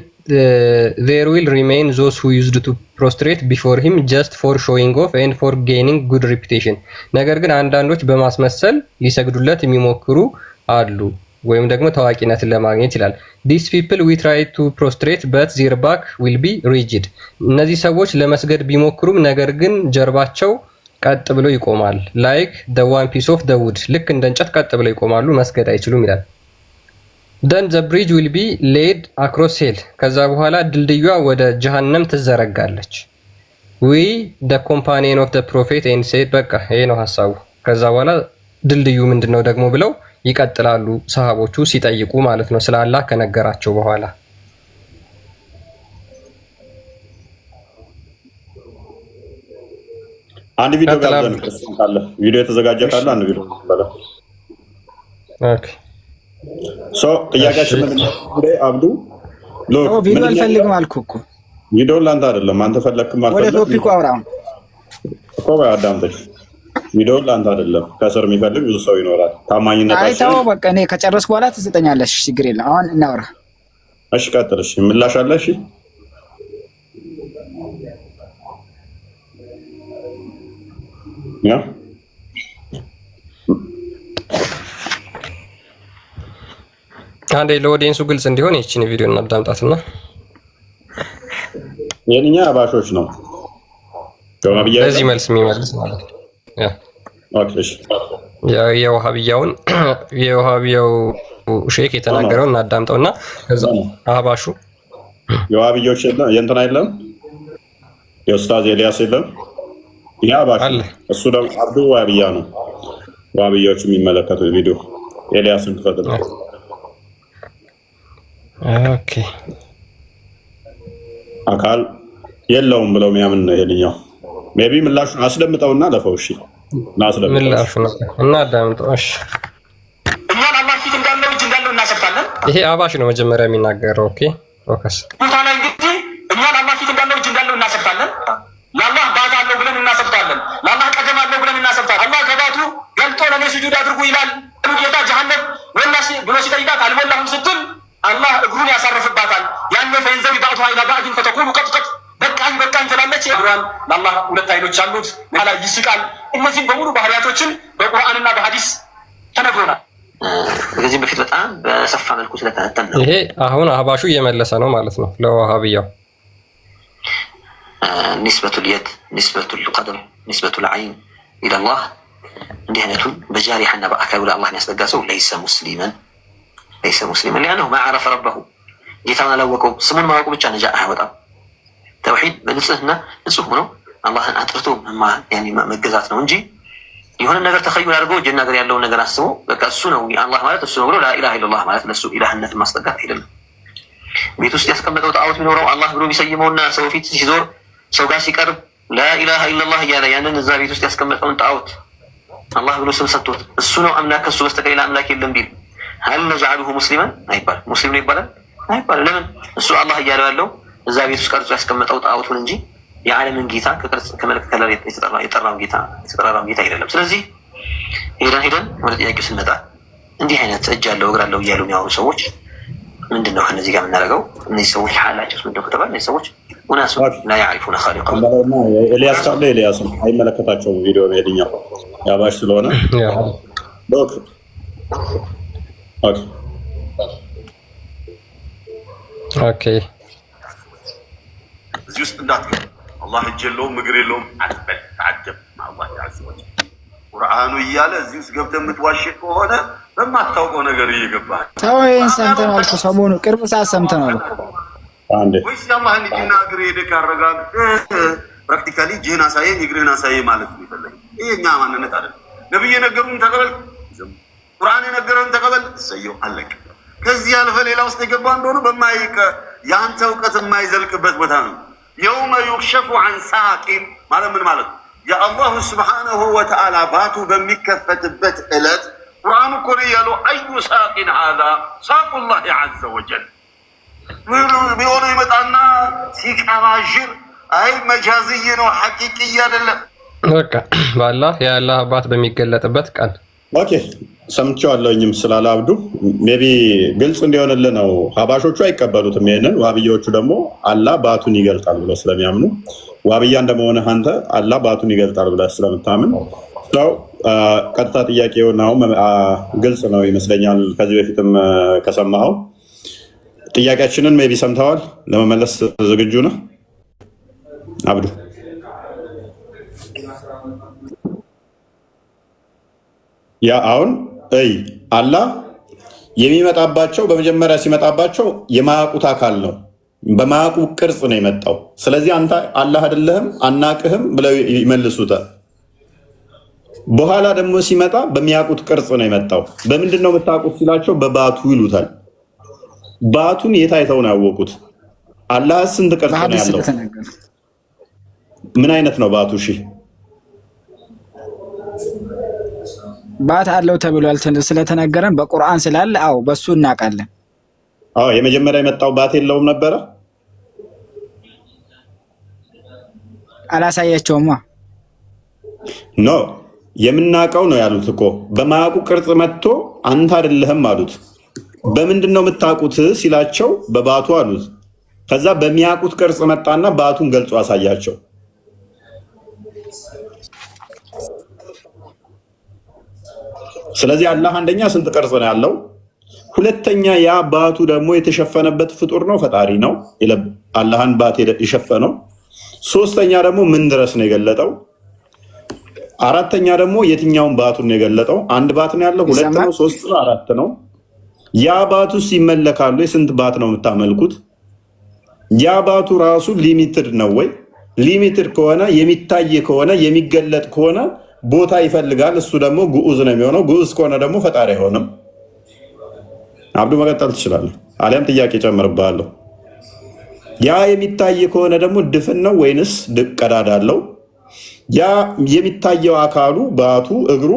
there will remain those who used to prostrate before him just for showing off and for gaining good reputation ነገር ግን አንዳንዶች በማስመሰል ሊሰግዱለት የሚሞክሩ አሉ ወይም ደግሞ ታዋቂነትን ለማግኘት ይላል። these people we try to prostrate but their back will be rigid እነዚህ ሰዎች ለመስገድ ቢሞክሩም ነገር ግን ጀርባቸው ቀጥ ብሎ ይቆማል like the one piece of the wood ልክ እንደ እንጨት ቀጥ ብሎ ይቆማሉ መስገድ አይችሉም ይላል። then the bridge will be laid across hell ከዛ በኋላ ድልድዩዋ ወደ ጀሃነም ትዘረጋለች we the companion of the prophet and said በቃ ይሄ ነው ሐሳቡ። ከዛ በኋላ ድልድዩ ምንድነው ደግሞ ብለው ይቀጥላሉ ሰሃቦቹ ሲጠይቁ ማለት ነው ስለ አላህ ከነገራቸው በኋላ። አንድ ቪዲዮ ጋብዘን ካለ ቪዲዮ የተዘጋጀ ካለ አንድ ቪዲዮ ባለ ኦኬ ጥያቄያችን ምንድን ነው? አብዱ ቪዲዮ አልፈልግም አልኩህ እኮ ቪዲዮ ላንተ አይደለም አንተ ፈለክም አልፈለክም ወደ ቶፒኩ አውራው እኮ አዳምጠኝ። ቪዲዮ ላንተ አይደለም ከስር የሚፈልግ ብዙ ሰው ይኖራል። ታማኝነታችን አይታው በቃ እኔ ከጨረስኩ በኋላ ትሰጠኛለሽ ችግር የለም። አሁን እናውራ። እሺ ቀጥል። እሺ ምላሽ አለ? እሺ ያ አንዴ ለኦዲየንሱ ግልጽ እንዲሆን ይህችን ቪዲዮ እናዳምጣትና የኛ አባሾች ነው ለዚህ መልስ የሚመልስ ማለት ነው። ያ ኦኬ እሺ የውሃቢያው ሼክ የተናገረውን እናዳምጠውና ከዛ አባሹ የውሃቢያዎች የእንትና የለም የኡስታዝ ኤልያስ የለም ያ አባሹ እሱ ደግሞ አብዱ ዋሃቢያ ነው። ዋሃቢያዎች የሚመለከተው ቪዲዮ ኤልያስን ክፈትልኝ። ኦኬ አካል የለውም ብለው የሚያምን ነው ይሄንኛው። ሜቢ ምላሹን አስደምጠውና ለፈው። እሺ ምላሹ ነው እና አዳምጠው። እሺ እኛን አላህ ፊት እንዳለው እጅ እንዳለው እናሰብታለን። ይሄ አባሽ ነው መጀመሪያ የሚናገረው። ኦኬ ፎከስ ታላ እንግዲህ እኛን አላህ ፊት እንዳለው እጅ እንዳለው እናሰብታለን። ለአላህ ባታ አለው ብለን እናሰብታለን። ለአላህ ቀደም አለው ብለን እናሰብታለን። ይራራል፣ ለአላህ ሁለት አይኖች አሉት፣ በኋላ ይስቃል። እነዚህ በሙሉ ባህሪያቶችን በቁርአንና በሐዲስ ተነግሮናል። ከዚህ በፊት በጣም በሰፋ መልኩ ስለተነተን ነው። ይሄ አሁን አህባሹ እየመለሰ ነው ማለት ነው ለዋሃብያው። ኒስበቱል የድ፣ ኒስበቱል ቀደም፣ ኒስበቱል ዐይን ኢለላህ እንዲህ አይነቱን በጃሪሐና በአካሉ ለአላህ ያስጠጋ ሰው ለይሰ ሙስሊመን ሊአነሁ ማ ዐረፈ ረበሁ ጌታውን አላወቀው። ስሙን ማወቁ ብቻ ነጃ አያወጣም። ተውሒድ በንጽህና ንጹህ ሆኖ አላህን አጥርቶ መገዛት ነው እንጂ የሆነ ነገር ተኸዩል አድርጎ ጀና ነገር ያለውን ነገር አስቦ በቃ እሱ ነው አላህ ማለት እሱ ነው ብሎ ላኢላሃ ኢለላህ ማለት ለሱ ኢላህነትን ማስጠጋት አይደለም። ቤት ውስጥ ያስቀመጠው ጣዖት ቢኖረው አላህ ብሎ ቢሰይመውና ሰው ፊት ሲዞር ሰው ጋር ሲቀርብ ላኢላሃ ኢለላህ እያለ ያንን እዛ ቤት ውስጥ ያስቀመጠውን ጣዖት አላህ ብሎ ስም ሰጥቶት እሱ ነው አምላክ ከሱ በስተቀር ሌላ አምላክ የለም ቢል ሀል ነጅዐሉሁ ሙስሊመን አይባልም። ሙስሊም ነው ይባላል? አይባልም። ለምን? እሱ አላህ እያለው ያለው እዛ ቤት ውስጥ ቀርጾ ያስቀመጠው ጣዖቱን እንጂ የዓለምን ጌታ ከመልክ ከለር የጠራውን ጌታ አይደለም። ስለዚህ ሄደን ወደ ጥያቄው ስንመጣ እንዲህ አይነት እጅ አለው እግር አለው እያሉ የሚያወሩ ሰዎች ምንድን ነው ከነዚህ ጋር የምናደርገው? እነዚህ ሰዎች ሓላቸው ምንድን ነው ከተባለ እነዚህ ሰዎች ሙናሱ ላ ያዕሪፉነ ኻሊቀሁም። ኤልያስ ካለ ኤልያስ አይመለከታቸውም። ቪዲዮ ሄድኛው ያባሽ ስለሆነ ኦኬ እዚህ ውስጥ እንዳትገባ። አላህ እጅ የለውም እግር የለውም አትበል። ተዓጀብ አላህ ያዘወጅ ቁርአኑ እያለ እዚህ ውስጥ ገብተህ የምትዋሽ ከሆነ በማታውቀው ነገር እየገባህ ተው። ይሄን ሰምተናል እኮ ሰሞኑ ቅርብ ሰዓት ሰምተናል እኮ አንዴ። ወይስ የአላህን እጅና እግር ሄደህ ካረጋግጥ ፕራክቲካሊ እጅህን አሳየኝ እግርህን አሳየኝ ማለት ነው የፈለገው። ይሄ እኛ ማንነት አይደለም። ነብይ የነገሩን ተቀበል፣ ቁርአን የነገረን ተቀበል፣ እሰየው አለቀ። ከዚህ ያልፈ ሌላ ውስጥ የገባ እንደሆነ የአንተ እውቀት የማይዘልቅበት ቦታ ነው። የውመ ዩክሸፉ አን ሳቂን ማለት ምን ማለት ነው? የአላሁ ስብሓነሁ ወተዓላ ባቱ በሚከፈትበት ዕለት ቁርአኑ እኮ ነው ያለው አዩ ሳቂን ሀዛ ሳቁላህ ዐዘ ወጀል ቢሆነ ይመጣና ሲቀባዥር አይ መጃዝይ ነው ሐቂቅይ አይደለም። በቃ በአላህ የአላህ አባት በሚገለጥበት ቀን ኦኬ ሰምቼዋለሁኝም ስላለ አብዱ ሜቢ ግልጽ እንዲሆንልህ ነው። ሀባሾቹ አይቀበሉትም ይሄንን። ዋብያዎቹ ደግሞ አላህ ባቱን ይገልጣል ብለው ስለሚያምኑ ዋብያ እንደመሆነ አንተ አላህ ባቱን ይገልጣል ብለህ ስለምታምን ሰው ቀጥታ ጥያቄውን አሁን ግልጽ ነው ይመስለኛል። ከዚህ በፊትም ከሰማኸው ጥያቄያችንን ሜቢ ሰምተዋል። ለመመለስ ዝግጁ ነህ አብዱ? ያ አሁን አላህ የሚመጣባቸው በመጀመሪያ ሲመጣባቸው የማያውቁት አካል ነው። በማያውቁ ቅርጽ ነው የመጣው። ስለዚህ አንተ አላህ አይደለህም አናቅህም ብለው ይመልሱታል። በኋላ ደግሞ ሲመጣ በሚያውቁት ቅርጽ ነው የመጣው። በምንድን ነው የምታውቁት ሲላቸው በባቱ ይሉታል። ባቱን የት አይተው ነው ያወቁት? አላህ ስንት ቅርጽ ነው ያለው? ምን አይነት ነው ባቱ? እሺ ባት አለው ተብሏል ስለተነገረን በቁርአን ስላለ አዎ በሱ እናውቃለን። አዎ የመጀመሪያ የመጣው ባት የለውም ነበረ? አላሳያቸውማ። ኖ የምናውቀው ነው ያሉት እኮ። በማያውቁ ቅርጽ መጥቶ አንተ አይደለህም አሉት። በምንድን ነው የምታውቁት ሲላቸው በባቱ አሉት። ከዛ በሚያውቁት ቅርጽ መጣና ባቱን ገልጾ አሳያቸው። ስለዚህ አላህ አንደኛ ስንት ቅርጽ ነው ያለው? ሁለተኛ ያ ባቱ ደግሞ የተሸፈነበት ፍጡር ነው፣ ፈጣሪ ነው አላህን ባት የሸፈነው። ሶስተኛ ደግሞ ምን ድረስ ነው የገለጠው? አራተኛ ደግሞ የትኛውን ባቱን ነው የገለጠው? አንድ ባት ነው ያለው? ሁለት ነው? ሶስት ነው? አራት ነው? ያ ባቱስ ይመለካሉ? የስንት ባት ነው የምታመልኩት? ያ ባቱ ራሱ ሊሚትድ ነው ወይ? ሊሚትድ ከሆነ የሚታይ ከሆነ የሚገለጥ ከሆነ ቦታ ይፈልጋል። እሱ ደግሞ ግዑዝ ነው የሚሆነው። ግዑዝ ከሆነ ደግሞ ፈጣሪ አይሆንም። አብዱ መቀጠል ትችላለህ፣ አሊያም ጥያቄ ጨምርብሃለሁ። ያ የሚታይ ከሆነ ደግሞ ድፍን ነው ወይንስ ቀዳዳ አለው? ያ የሚታየው አካሉ ባቱ እግሩ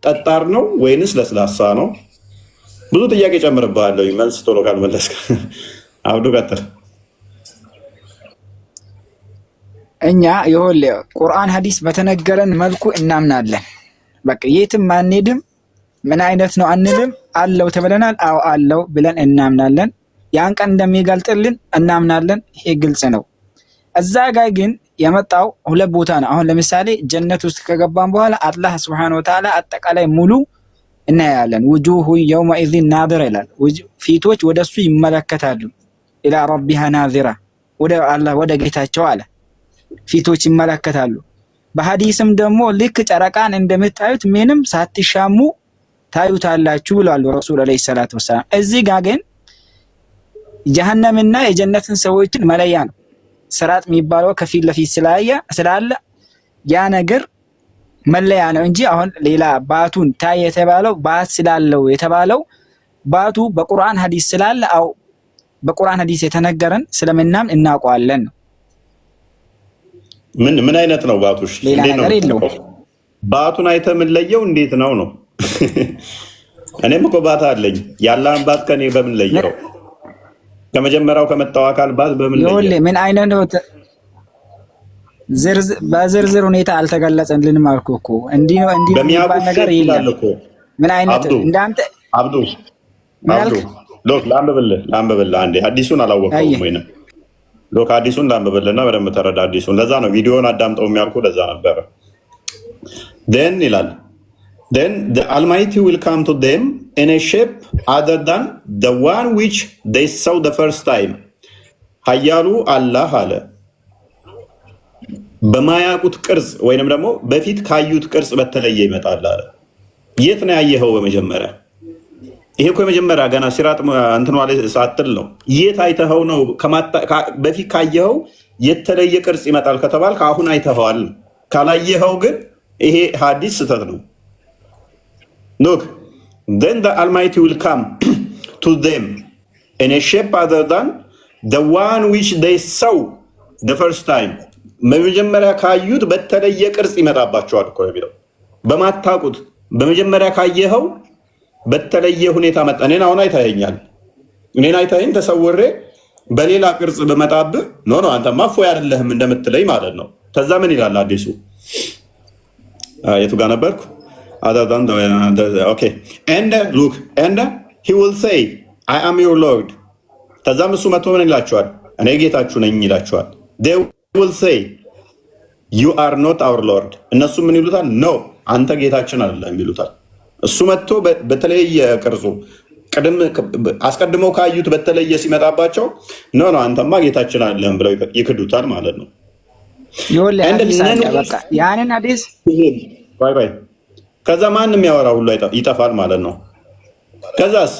ጠጣር ነው ወይንስ ለስላሳ ነው? ብዙ ጥያቄ ጨምርብሃለሁ። መልስ ቶሎ ካልመለስክ አብዱ ቀጥል። እኛ ይኸውልህ ቁርአን ሐዲስ በተነገረን መልኩ እናምናለን። በቃ የትም አንሄድም። ምን አይነት ነው አንልም። አለው ተብለናል። አዎ አለው ብለን እናምናለን። ያን ቀን እንደሚገልጥልን እናምናለን። ይሄ ግልጽ ነው። እዛ ጋር ግን የመጣው ሁለት ቦታ ነው። አሁን ለምሳሌ ጀነት ውስጥ ከገባን በኋላ አላህ ሱብሓነሁ ወተዓላ አጠቃላይ ሙሉ እናያለን። ውጁሁ የውመኢዚን ናዚራ ይላል። ፊቶች ወደሱ ይመለከታሉ። ኢላ ረቢሃ ናዚራ ወደ አላህ ወደ ጌታቸው አለ ፊቶች ይመለከታሉ። በሐዲስም ደግሞ ልክ ጨረቃን እንደምታዩት ምንም ሳትሻሙ ታዩታላችሁ ብለዋል ረሱል አለይሂ ሰላቱ ወሰላም። እዚህ ጋር ግን ጀሃነምና የጀነትን ሰዎችን መለያ ነው። ስራጥ የሚባለው ከፊት ለፊት ስላለ ያ ነገር መለያ ነው እንጂ አሁን ሌላ ባቱን ታይ የተባለው ባት ስላለው የተባለው ባቱ በቁርአን ሐዲስ ስላለ አው በቁርአን ሐዲስ የተነገረን ስለምናምን እናውቀዋለን ነው። ምን አይነት ነው ባቱሽ? ሌላ ነገር የለውም። ባቱን አይተ ምን ለየው እንዴት ነው ነው? እኔም እኮ ባት አለኝ። ያላህን ባት ከኔ በምን ለየው? ከመጀመሪያው ከመጣው አካል ባት በምን ለየው? ምን አይነት ነው? በዝርዝር ሁኔታ አልተገለጸልንም አልኩ እኮ። እንዲህ ነው እንዲህ የሚባል ነገር የለም። ምን አይነት እንዳንተ አብዱ ሎክ ላንብብልህ አንዴ። ሐዲሱን አላወቀውም ወይ ነው? ሎክ ሐዲሱን ላንብብልህና በደንብ ተረዳ ሐዲሱን። ለዛ ነው ቪዲዮውን አዳምጠው የሚያልኩ ለዛ ነበረ። then ይላል then the Almighty will come to them in a shape other than the one which they saw the first time. ኃያሉ አላህ አለ በማያውቁት ቅርጽ ወይንም ደግሞ በፊት ካዩት ቅርጽ በተለየ ይመጣል አለ። የት ነው ያየኸው? በመጀመሪያ ይሄ እኮ የመጀመሪያ ገና ሲራጥ እንትን ማለት ሳትል ነው። የት አይተኸው ነው? በፊት ካየኸው የተለየ ቅርጽ ይመጣል ከተባልክ አሁን አይተኸዋል። ካላየኸው ግን ይሄ ሐዲስ ስህተት ነው። look then the Almighty will come to them in a shape other than the one which they saw the first time. በመጀመሪያ ካዩት በተለየ ቅርጽ ይመጣባቸዋል እኮ የሚለው በማታውቁት በመጀመሪያ ካየኸው በተለየ ሁኔታ መጣ። እኔን አሁን አይታየኛል። እኔን አይታየኝ ተሰውሬ በሌላ ቅርጽ በመጣብህ ኖ አንተማ እፎይ አይደለህም እንደምትለኝ ማለት ነው። ከዛ ምን ይላል አዲሱ? የቱ ጋር ነበርኩ? okay and look and he will say I am your Lord. ከዛም እሱ መጥቶ ምን ይላቸዋል? እኔ ጌታችሁ ነኝ ይላቸዋል። they will say you are not our Lord. እነሱ ምን ይሉታል? no አንተ ጌታችን አይደለም ይሉታል። እሱ መጥቶ በተለየ ቅርጹ አስቀድመው ካዩት በተለየ ሲመጣባቸው ኖ አንተማ ጌታችን አይደለም ብለው ይክዱታል ማለት ነው። ያንን ሐዲስ ባይ ከዛ ማንም ያወራ ሁሉ ይጠፋል ማለት ነው። ከዛስ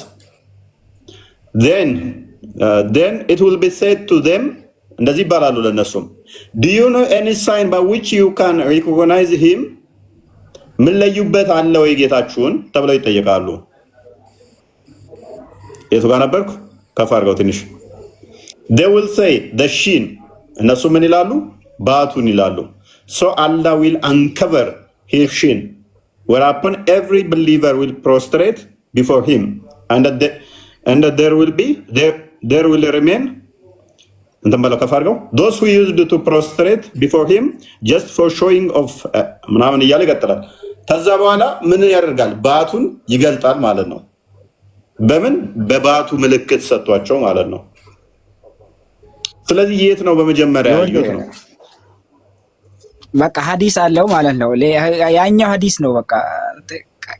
then it will be said to them እንደዚህ ይባላሉ ለነሱም do you know any sign by which you can recognize him? ምን ለዩበት አለ ወይ ጌታችሁን ተብለው ይጠየቃሉ። የቱ ጋር ነበርኩ? ከፍ አድርገው ትንሽ they will say the shin እነሱ ምን ይላሉ? ባቱን ይላሉ። so Allah will uncover his shin whereupon every believer will prostrate before him and there will remain እንትን በለው ከፍ አድርገው those who used to prostrate before him just for showing of ምናምን እያለ ይቀጥላል። ከዛ በኋላ ምን ያደርጋል? ባቱን ይገልጣል ማለት ነው። በምን በባቱ ምልክት ሰጥቷቸው ማለት ነው። ስለዚህ የት ነው በመጀመሪያ ያዩት ነው? በቃ ሐዲስ አለው ማለት ነው። ያኛው ሐዲስ ነው በቃ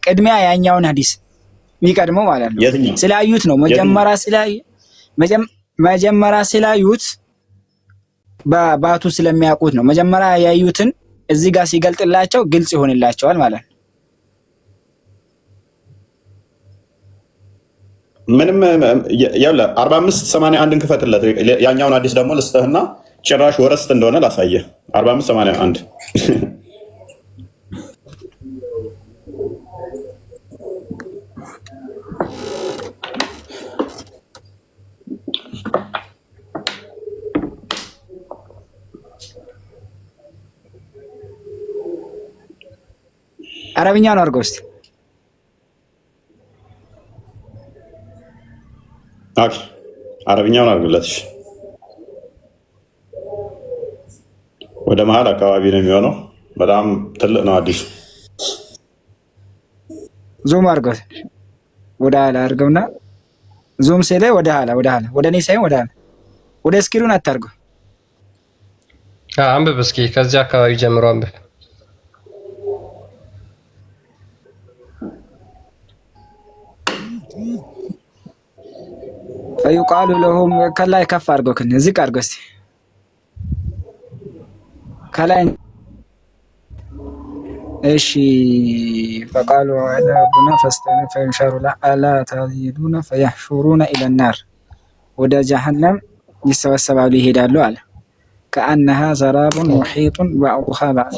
ቅድሚያ ያኛውን ሐዲስ የሚቀድመው ማለት ነው። ስላዩት ነው መጀመሪያ ስላዩት በባቱ ስለሚያውቁት ነው። መጀመሪያ ያዩትን እዚህ ጋር ሲገልጥላቸው ግልጽ ይሆንላቸዋል ማለት ነው። ምንም ያለ 4581 ክፈትለት። ያኛውን ሐዲስ ደግሞ ልስጥህና ጭራሽ ወረስት እንደሆነ ላሳየህ። 4581 አረብኛ ነው አድርገው እስኪ። ኦኬ አረብኛውን አድርግለት። ወደ መሀል አካባቢ ነው የሚሆነው። በጣም ትልቅ ነው አዲሱ። ዙም አድርገው ወደ ኋላ አድርገውና ዙም ሲለኝ ወደ ኋላ ወደ እኔ ሳይሆን ወደ ኋላ ወደ ስክሪኑን አታርገው። አንብብ እስኪ ከዚህ አካባቢ ጀምሮ አንብብ። ፈዩቃሉ ለሁም ከላይ ከፍ አድርገው ዝቅ አድርገው እስቲ ከላይ እሺ ፈቃሉ አላቡና ፈይንሸሩ አላ ተዚዱነ ፈየሕሹሩነ ኢለ ናር ወደ ጀሀነም ይሰበሰባሉ ይሄዳሉ አለ። ከአነሃ ሰራቡን ሙሒጡን ባዕዱሃ ባዕድ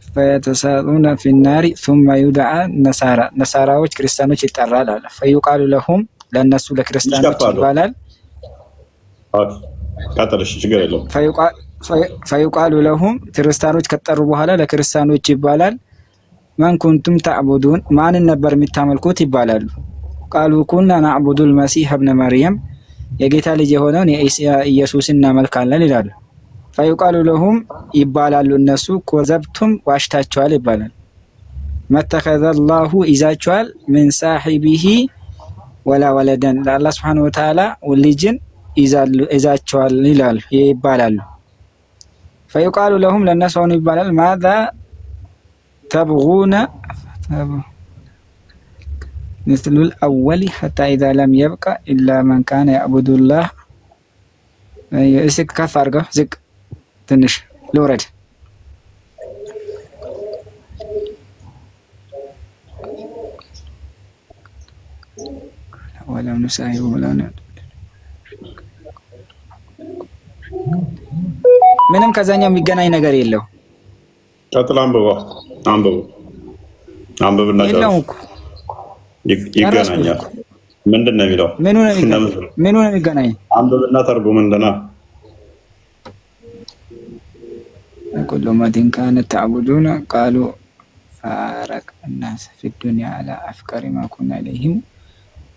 ፈየተሳጡነ ፊናሪ ሱመ ዩድዓ ነሳራ ነሳራዎች ክርስቲያኖች ይጠራል አለ። ፈዩቃሉ ለሁም ለእነሱ ለክርስቲያኖች ይባላል። ፈዩቃሉ ለሁም ክርስቲያኖች ከጠሩ በኋላ ለክርስቲያኖች ይባላል። መን ኩንቱም ተዕቡዱን ማንን ነበር የሚታመልኩት ይባላሉ። ቃሉ ኩና ናዕቡዱል መሲህ እብነ መርየም የጌታ ልጅ የሆነውን ኢየሱስን እናመልካለን ይላሉ። ፈዩቃሉ ለሁም ይባላሉ እነሱ ኮዘብቱም ዋሽታችኋል ይባላል። መተኸዘ ላሁ ይዛችኋል ምን ሳሒቢሂ ወላ ወለደን ለአላህ ሱብሓነሁ ወተዓላ ልጅን ይዛችኋል ይላሉ ይባላሉ። ፈዩቃሉ ለሁም ለእነሱ አሁን ይባላል ማዛ ተብጉነ ምስሉል አወሊ ሐታ ኢዛ ለም የብቀ ኢላ መን ካነ ያዕቡዱላህ። እስኪ ከፍ አድርገው ዝቅ ትንሽ ልውረድ። ወለም ንሳሂቡ ምንም ከዛኛው የሚገናኝ ነገር የለው። ቀጥል አንብብና ይገናኛል። ምንድን ነው የሚለው? ምኑ ነው የሚገናኝ? አንብብና ተርጉም እንደና ኩሉ ማዲን ካነት ተዕቡዱነ ቃሉ ፋረቅ الناس في الدنيا على أفكار ما كنا إليهم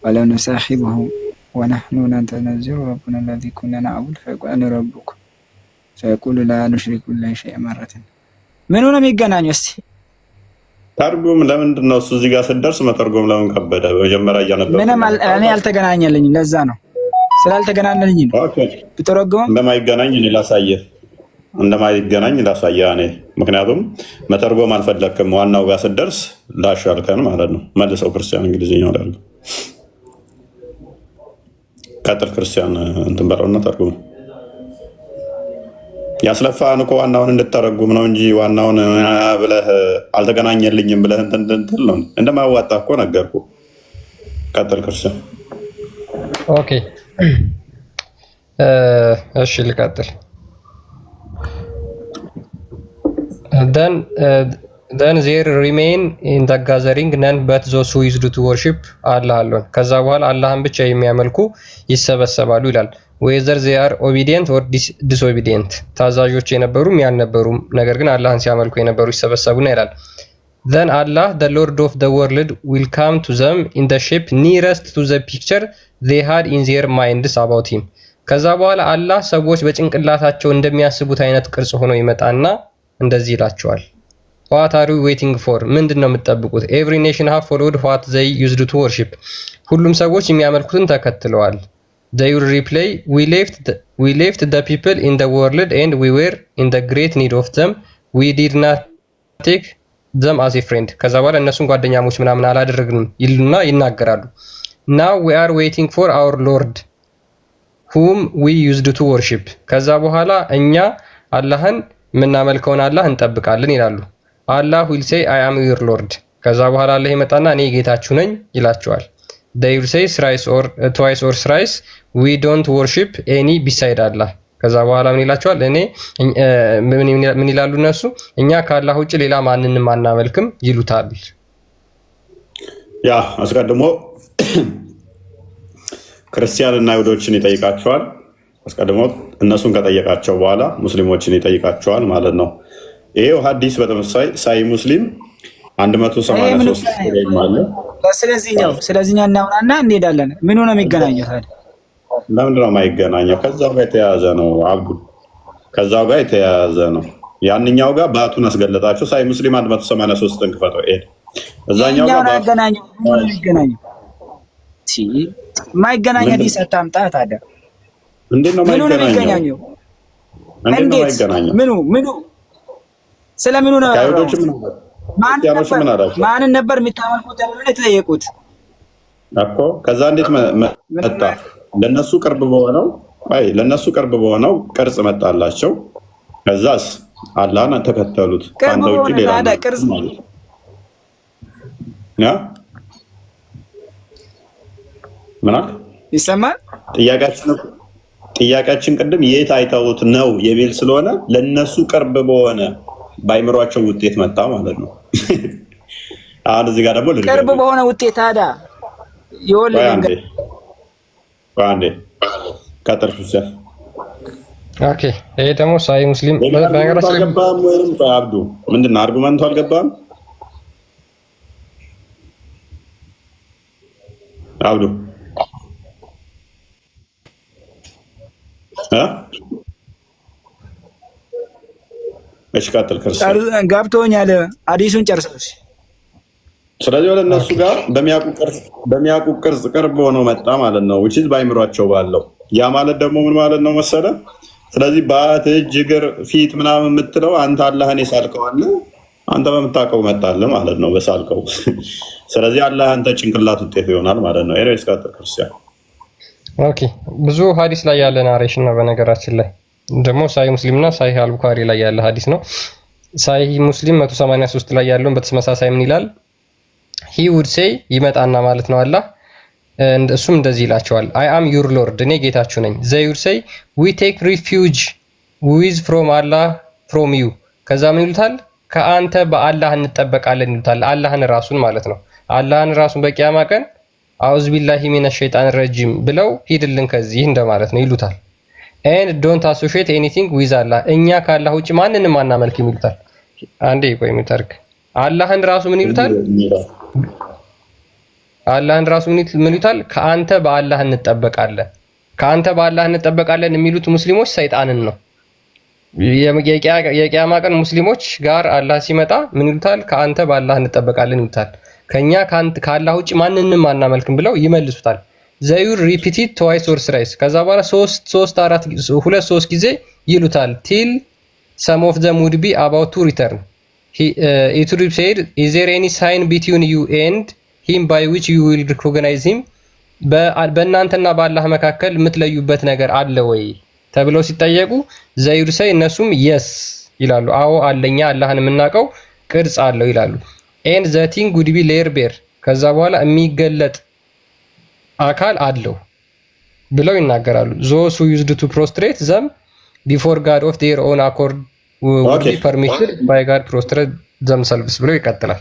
ولا نصاحبهم ونحن نتنزل ربنا الذي كنا نعبد فيقول أنا ربكم فيقول لا نشرك بالله شيئا مرة من هنا የሚገናኙ እስቲ ተርጉም። ለምንድን ነው እሱ እዚህ ጋር ስትደርስ መተርጎም ለምን ከበደ? በመጀመሪያ እያነበብኩ ምንም እኔ አልተገናኘልኝም። ለዛ ነው ስላልተገናኘልኝ ነው ብትረጉም እንደማይገናኝ እኔ ላሳየህ እኔ ምክንያቱም መተርጎም አልፈለክም። ዋናው ጋር ስትደርስ ላሻልከን ማለት ነው። መልሰው ክርስቲያን እንግሊዝኛው ላይ ቀጥል ክርስቲያን እንትን በለውና ተርጉም። ያስለፋን እኮ ዋናውን እንድተረጉም ነው እንጂ ዋናውን ብለህ አልተገናኘልኝም ብለህ እንትን ነው እንደማያዋጣ እኮ ነገርኩህ። ቀጥል ክርስቲያን። ኦኬ እሺ ልቀጥል። then there remain in the gathering none but those who used to worship Allah alone። ከዛ በኋላ አላህን ብቻ የሚያመልኩ ይሰበሰባሉ ይላል። whether they are obedient or disobedient ታዛዦች የነበሩም ያልነበሩም ነገር ግን አላህን ሲያመልኩ የነበሩ ይሰበሰቡና ይላል። then Allah the Lord of the world will come to them in the shape nearest to the picture they had in their minds about him። ከዛ በኋላ አላህ ሰዎች በጭንቅላታቸው እንደሚያስቡት አይነት ቅርጽ ሆኖ ይመጣና እንደዚህ ይላቸዋል። what are you waiting for ምንድነው የምትጠብቁት? every nation have followed what they used to worship ሁሉም ሰዎች የሚያመልኩትን ተከትለዋል። they will reply we left the people in the world and we were in the great need of them we did not take them as a friend። ከዛ በኋላ እነሱን ጓደኛሞች ምናምን አላደረግንም ይሉና ይናገራሉ። now we are waiting for our Lord whom we used to worship ከዛ በኋላ እኛ አላህን ምናመልከውን አላህ እንጠብቃለን ይላሉ። Allah will say I am your Lord ከዛ በኋላ አላህ ይመጣና እኔ ጌታችሁ ነኝ ይላቸዋል። they will say twice or thrice we don't worship any beside Allah ከዛ በኋላ ምን ይላቸዋል? ምን ይላሉ እነሱ? እኛ ከአላህ ውጭ ሌላ ማንንም አናመልክም ይሉታል። ያ አስቀድሞ ክርስቲያንና አይሁዶችን ይጠይቃቸዋል። አስቀድሞ እነሱን ከጠየቃቸው በኋላ ሙስሊሞችን ይጠይቃቸዋል ማለት ነው። ይሄው ሐዲስ በተመሳሳይ ሳይ ሙስሊም 183 ላይ ማለት ስለዚህኛው እናውራና እንሄዳለን። ምን ሆነ የሚገናኘው ታዲያ? ለምንድን ነው የማይገናኘው? ከዛው ጋር የተያያዘ ነው አብዱ፣ ከዛው ጋር የተያያዘ ነው። ያንኛው ጋር ባቱን አስገለጣቸው። ሳይ ሙስሊም 183 ክፈተው ኤድ እዛኛው ጋር ባገናኘው ምን የሚገናኘው ማይገናኘ ዲስ አታምጣ ታዲያ። እንዴት ነው ማይገናኘው? እንዴት ነው አይገናኝም? ምኑ ስለምኑ ነው? ከአይሁዶችም ማንን ነበር የሚታመልኩት ተብሎ የተጠየቁት እኮ። ከዛ እንዴት መጣ? ለነሱ ቅርብ በሆነው ቅርጽ መጣላቸው። ከዛስ አላህን ተከተሉት። ካንተ ውጪ ሌላ ቅርጽ ማለት ያ ምናክ ይሰማል። ጥያቄያችን ቅድም የት አይተውት ነው የሚል ስለሆነ ለነሱ ቅርብ በሆነ ባይምሯቸው ውጤት መጣ ማለት ነው። አሁን እዚህ ጋር ደግሞ ቅርብ በሆነ ውጤት ታዲያ ይወልልኝ ባንዴ ከተርፍሰ ኦኬ። ይሄ ደግሞ ሳይ ሙስሊም በነገራችን አልገባም ወይንም አብዱ ምንድነው አርጉመንቱ አልገባም? አብዱ እሺ ቀጥል። ገብቶኛል። አዲሱን ጨርሰሽ። ስለዚህ ወደ እነሱ ጋር በሚያውቁ ቅርጽ ቅርብ ሆኖ መጣ ማለት ነው። which is ባይምሯቸው ባለው ያ ማለት ደግሞ ምን ማለት ነው መሰለ? ስለዚህ ባት እጅ እግር ፊት ምናምን የምትለው አንተ አላህን የሳልከው አለ አንተ በምታውቀው መጣልህ ማለት ነው በሳልከው። ስለዚህ አላህ አንተ ጭንቅላት ውጤት ይሆናል ማለት ነው። ኤሪስ ቀጥል ክርስቲያን። ኦኬ ብዙ ሀዲስ ላይ ያለ ናሬሽን ነው። በነገራችን ላይ ደግሞ ሳሂህ ሙስሊምና ሳሂህ አልቡኻሪ ላይ ያለ ሀዲስ ነው። ሳሂህ ሙስሊም 183 ላይ ያለውን በተመሳሳይ ምን ይላል? ሂ ውድ ሴይ ይመጣና ማለት ነው አላህ እሱም እንደዚህ ይላቸዋል፣ አይ አም ዩር ሎርድ እኔ ጌታችሁ ነኝ። ዘይ ውድ ሴይ ዊ ቴክ ሪፊውጅ ዊዝ ፍሮም አላህ ፍሮም ዩ። ከዛ ምን ይሉታል? ከአንተ በአላህ እንጠበቃለን ይሉታል። አላህን ራሱን ማለት ነው። አላህን ራሱን በቂያማ ቀን አውዝ ቢላሂ ሚነ ሸይጣን ረጂም ብለው ሂድልን ከዚህ እንደማለት ነው ይሉታል። ኤንድ ዶንት አሶሺየት ኤኒቲንግ ዊዝ አላህ እኛ ካላህ ውጭ ማንንም አናመልክም ይሉታል። አንዴ ቆይ ምታርክ አላህን ራሱ ምን ይሉታል? አላህን ራሱ ምን ይሉታል? ከአንተ በአላህ እንጠበቃለን። ከአንተ በአላህ እንጠበቃለን የሚሉት ሙስሊሞች ሰይጣንን ነው። የቂያማ ቀን ሙስሊሞች ጋር አላህ ሲመጣ ምን ይሉታል? ከአንተ በአላህ እንጠበቃለን ይሉታል። ከኛ ከአላህ ውጭ ማንንም አናመልክም ብለው ይመልሱታል። ዘዩር ሪፒቲድ ትዋይስ ኦር ስራይስ ከዛ በኋላ 3 ጊዜ ይሉታል። ቲል ሰም ኦፍ ዘም ውድ ቢ አባውት ቱ ሪተርን ኢት ውድ ሴድ ኢዝ ዜር ኤኒ ሳይን ቢትዊን ዩ ኤንድ ሂም ባይ ዊች ዩ ዊል ሪኮግናይዝ ሂም በእናንተና በአላህ መካከል የምትለዩበት ነገር አለ ወይ ተብለው ሲጠየቁ ዘይር ሳይ እነሱም የስ ይላሉ። አዎ አለኛ አላህን የምናውቀው ቅርጽ አለው ይላሉ። ኤንድ ዘ ቲንግ ውድ ቢ ሌየር ቤር ከዛ በኋላ የሚገለጥ አካል አለው ብለው ይናገራሉ። ዞስ ሁ ዩዝድ ቱ ፕሮስትሬት ዘም ቢፎር ጋድ ኦፍ ዴር ኦን አኮርድ ውድ ቢ ፐርሚትድ ባይ ጋድ ፕሮስትሬት ዘም ሰልቭስ ብለው ይቀጥላል።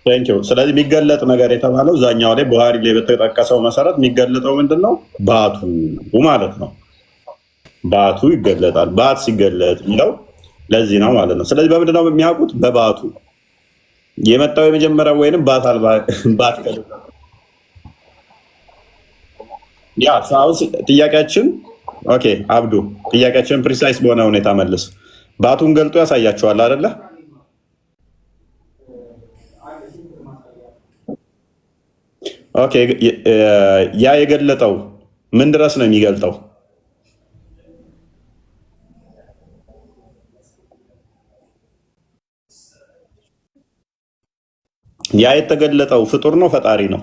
ቴንኪው። ስለዚህ የሚገለጥ ነገር የተባለው ዛኛው ላይ ቡሃሪ ላይ በተጠቀሰው መሰረት የሚገለጠው ምንድን ነው? ባቱ ማለት ነው። ባቱ ይገለጣል። ባት ሲገለጥ የሚለው ለዚህ ነው ማለት ነው። ስለዚህ በምንድን ነው የሚያውቁት? በባቱ የመጣው የመጀመሪያው ወይንም ባት አልባ ባት ያ ሳውስ ጥያቄያችን ኦኬ አብዱ ጥያቄያችን ፕሪሳይስ በሆነ ሁኔታ መልስ። ባቱን ገልጦ ያሳያችኋል አይደለ? ኦኬ ያ የገለጠው ምን ድረስ ነው የሚገልጠው? ያ የተገለጠው ፍጡር ነው ፈጣሪ ነው?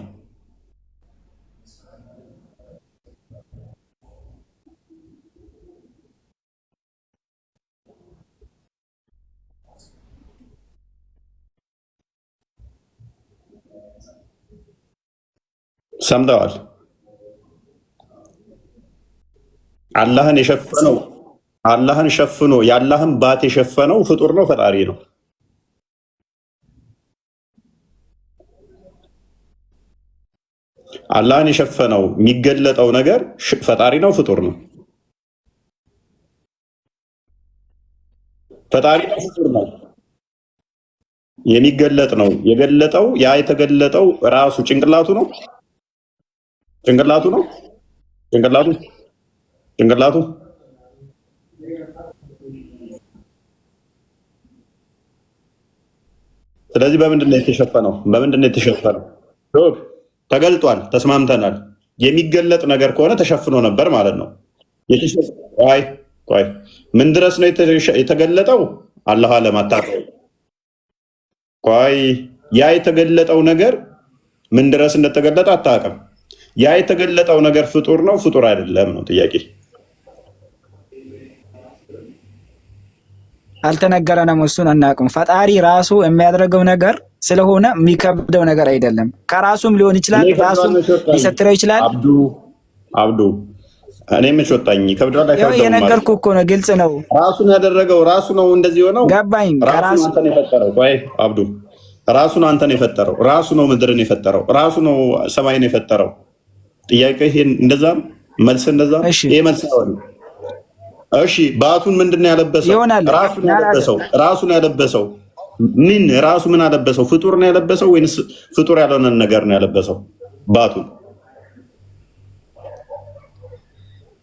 ሰምተዋል? አላህን ሸፍኖ የአላህን ባት የሸፈነው ፍጡር ነው ፈጣሪ ነው? አላህን የሸፈነው የሚገለጠው ነገር ፈጣሪ ነው ፍጡር ነው? ፈጣሪ ነው ፍጡር ነው? የሚገለጥ ነው። የገለጠው ያ የተገለጠው ራሱ ጭንቅላቱ ነው? ጭንቅላቱ ነው? ጭንቅላቱ ስለዚህ በምንድን ነው የተሸፈነው? ተገልጧል፣ ተስማምተናል። የሚገለጥ ነገር ከሆነ ተሸፍኖ ነበር ማለት ነው። ቆይ ምን ድረስ ነው የተገለጠው? አላህ ለማታቀው ቆይ ያ የተገለጠው ነገር ምን ድረስ እንደተገለጠ አታውቅም። ያ የተገለጠው ነገር ፍጡር ነው ፍጡር አይደለም ነው ጥያቄ። አልተነገረንም፣ እሱን አናውቅም። ፈጣሪ ራሱ የሚያደርገው ነገር ስለሆነ የሚከብደው ነገር አይደለም። ከራሱም ሊሆን ይችላል፣ ራሱም ሊሰትረው ይችላል። አብዱ እኔ ምን ወጣኝ? ከብዷል አይከብደውም? የነገርኩህ እኮ ነው፣ ግልጽ ነው። ራሱን ያደረገው ራሱ ነው እንደዚህ ሆነው ገባኝ። ራሱ አንተን የፈጠረው ቆይ አብዱ ራሱን አንተን የፈጠረው ራሱ ነው ምድርን የፈጠረው ራሱ ነው ሰማይን የፈጠረው። ጥያቄ ይሄን እንደዛ መልስ እንደዛ ይሄ መልስ ነው። እሺ ባቱን ምንድነው ያለበሰው? ራሱን ያለበሰው ምን ራሱ ምን አለበሰው? ፍጡር ነው ያለበሰው ወይስ ፍጡር ያልሆነ ነገር ነው ያለበሰው? ባቱን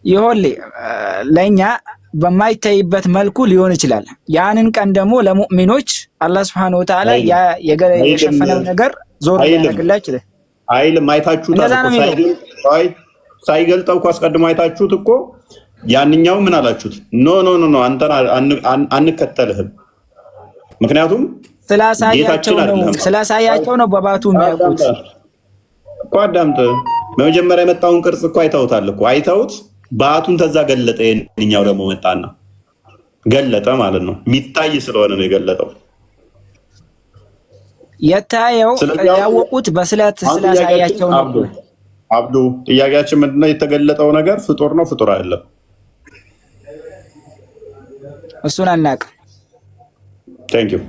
ይኸውልህ ለእኛ በማይታይበት መልኩ ሊሆን ይችላል። ያንን ቀን ደግሞ ለሙእሚኖች አላህ ሱብሓነሁ ወተዓላ የሸፈነው ነገር ዞር ያደርግላችሁ አይልም። አይታችሁት ሳይገልጠው እኮ አስቀድሞ አይታችሁት እኮ ያንኛው ምን አላችሁት? ኖ ኖ ኖ አንተን አንከተልህም። ምክንያቱም ስላሳያቸው ነው በባቱ የሚያውቁት እኮ። አዳምጥ። በመጀመሪያ የመጣውን ቅርጽ እኮ አይተውታል እኮ አይተውት ባቱን ተዛ ገለጠ። የኛው ደግሞ መጣና ገለጠ ማለት ነው። የሚታይ ስለሆነ ነው የገለጠው። የታየው ያወቁት በስለት ስላሳያቸው ነው። አብዱ ጥያቄያችን ምንድነው? የተገለጠው ነገር ፍጡር ነው ፍጡር አይደለም? እሱን አናውቅም። ቴንክ ዩ